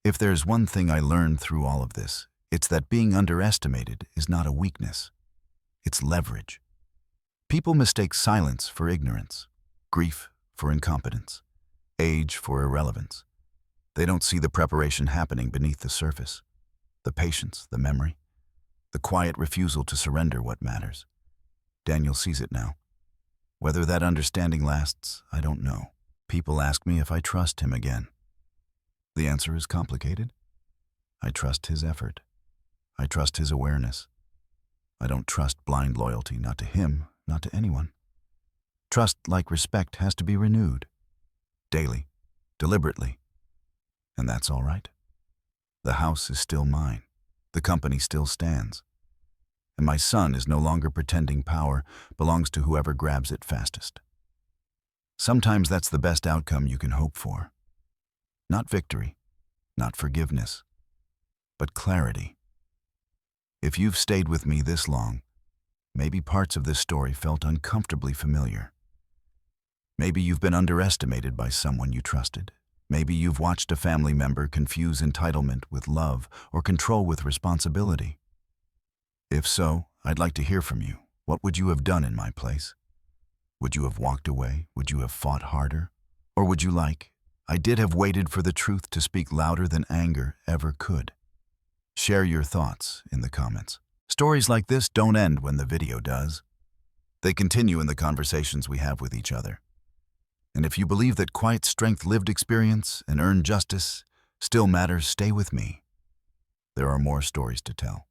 If there's one thing I learned through all of this, it's that being underestimated is not a weakness. It's leverage. People mistake silence for ignorance, grief for incompetence, age for irrelevance. They don't see the preparation happening beneath the surface, the patience, the memory, the quiet refusal to surrender what matters. Daniel sees it now. Whether that understanding lasts, I don't know. People ask me if I trust him again. The answer is complicated. I trust his effort. I trust his awareness. I don't trust blind loyalty, not to him, not to anyone. Trust, like respect, has to be renewed. Daily, deliberately. And that's all right. The house is still mine. The company still stands. And my son is no longer pretending power belongs to whoever grabs it fastest. Sometimes that's the best outcome you can hope for. Not victory, not forgiveness, but clarity. If you've stayed with me this long, maybe parts of this story felt uncomfortably familiar. Maybe you've been underestimated by someone you trusted. Maybe you've watched a family member confuse entitlement with love or control with responsibility. If so, I'd like to hear from you. What would you have done in my place? Would you have walked away? Would you have fought harder? Or would you I did have waited for the truth to speak louder than anger ever could? Share your thoughts in the comments. Stories like this don't end when the video does. They continue in the conversations we have with each other. And if you believe that quiet strength, lived experience, and earned justice still matters, stay with me. There are more stories to tell.